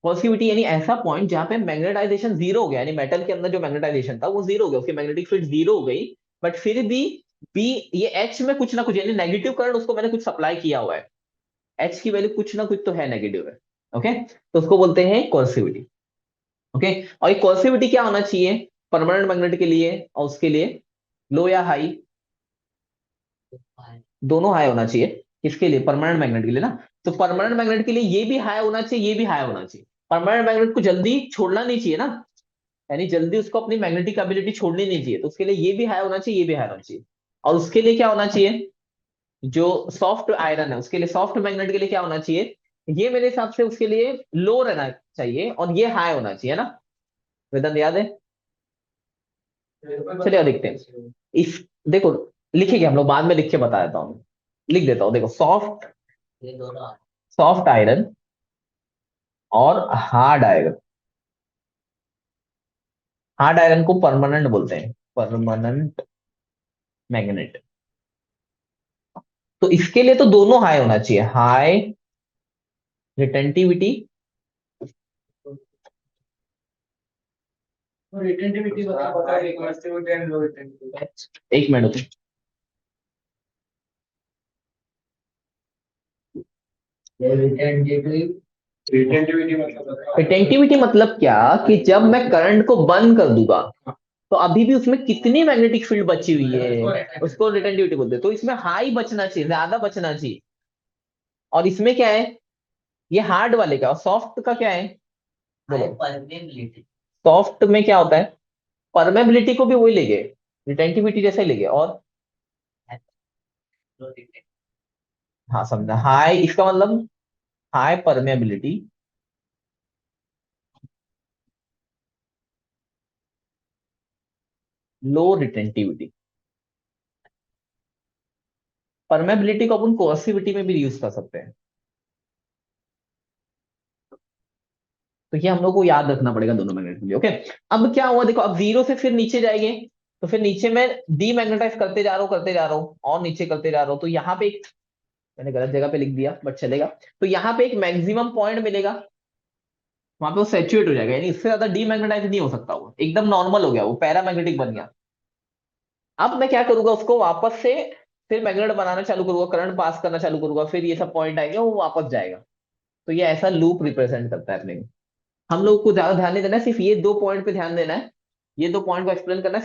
कोअर्सिविटी यानी ऐसा पॉइंट जहां पे मैग्नेटाइजेशन जीरो हो गया, यानी मेटल के अंदर जो मैग्नेटाइजेशन था वो जीरो हो गया, उसकी मैग्नेटिक फील्ड जीरो हो गई, बट फिर भी बी, ये एच में कुछ ना कुछ यानी नेगेटिव करंट उसको मैंने कुछ सप्लाई किया हुआ है, एच की वैल्यू कुछ ना कुछ तो है, नेगेटिव है। ओके, तो उसको बोलते हैं कोर्सिविटी। ओके, और ये कोर्सिविटी क्या होना चाहिए परमानेंट मैग्नेट के लिए और उसके लिए, लो या हाई, दोनों हाई होना चाहिए। किसके लिए, परमानेंट मैग्नेट के लिए ना, तो परमानेंट मैग्नेट के लिए ये भी हाई होना चाहिए, ये भी हाई होना चाहिए। परमानेंट मैग्नेट को जल्दी छोड़ना नहीं चाहिए ना, यानी जल्दी उसको अपनी मैग्नेटिक एबिलिटी छोड़नी नहीं चाहिए, तो उसके लिए ये भी हाई होना चाहिए, ये भी हाई होना चाहिए। और उसके लिए क्या होना चाहिए, जो सॉफ्ट आयरन है उसके लिए, सॉफ्ट मैग्नेट के लिए क्या होना चाहिए, ये मेरे हिसाब से उसके लिए लो रहना चाहिए और ये हाई होना चाहिए ना, वेदांत याद है। चलिए और देखते हैं इस, देखो लिखेंगे हम लोग, बाद में लिख के बता देता हूँ, लिख देता हूँ, देखो सॉफ्ट, ये दोनों सॉफ्ट आयरन और हार्ड आयरन, हार्ड आयरन को परमानेंट बोलते हैं, परमानेंट मैग्नेट। तो इसके लिए तो दोनों हाई होना चाहिए, हाई रिटेंटिविटी, रिटेंटिविटी बता एक कोर्सिविटी एंड लो रिटेंटिविटी। एक मिनट रुको। रिटेंटिविटी रिटेंटिविटी मतलब बता। रिटेंटिविटी मतलब क्या, कि जब मैं करंट को बंद कर दूंगा तो अभी भी उसमें कितनी मैग्नेटिक फील्ड बची हुई है, उसको रिटेंटिविटी बोलते हैं। तो इसमें हाई बचना चाहिए, ज्यादा बचना चाहिए। और इसमें क्या है, ये हार्ड वाले का, और सॉफ्ट का क्या है, हाई बोलो। परमेबिलिटी सॉफ्ट में क्या होता है, परमेबिलिटी को भी वही लेंगे, रिटेंटिविटी जैसे ही लेंगे। और लो रिटेंटिविटी हाँ समझा, हाई इसका मतलब high permeability, low retentivity. Permeability को अपन कोर्सिविटी में भी यूज कर सकते हैं, तो ये हम लोग को याद रखना पड़ेगा दोनों मैग्नेट के लिए। ओके, अब क्या हुआ देखो, अब जीरो से फिर नीचे जाएंगे, तो फिर नीचे मैं डीमैग्नेटाइज करते जा रहा हूँ और नीचे करते जा रहा हूँ, तो यहाँ पे एक, मैंने गलत जगह पे लिख दिया बट चलेगा, तो यहाँ पे एक मैक्सिमम पॉइंट मिलेगा, वहां पे वो सेचुएट हो जाएगा, यानी इससे ज्यादा डीमैग्नेटाइज नहीं हो सकता, वो एकदम नॉर्मल हो गया, वो पैरामैग्नेटिक बन गया। अब मैं क्या करूंगा, उसको वापस से फिर मैग्नेट बनाना चालू करूंगा, करंट पास करना चालू करूंगा, फिर ये सब पॉइंट आएंगे, वो वापस जाएगा। तो ये ऐसा लूप रिप्रेजेंट करता है अपने को। हम लोग को ज्यादा ध्यान नहीं देना है, सिर्फ ये 2 पॉइंट पे ध्यान देना है, ये 2 पॉइंट को एक्सप्लेन करना है।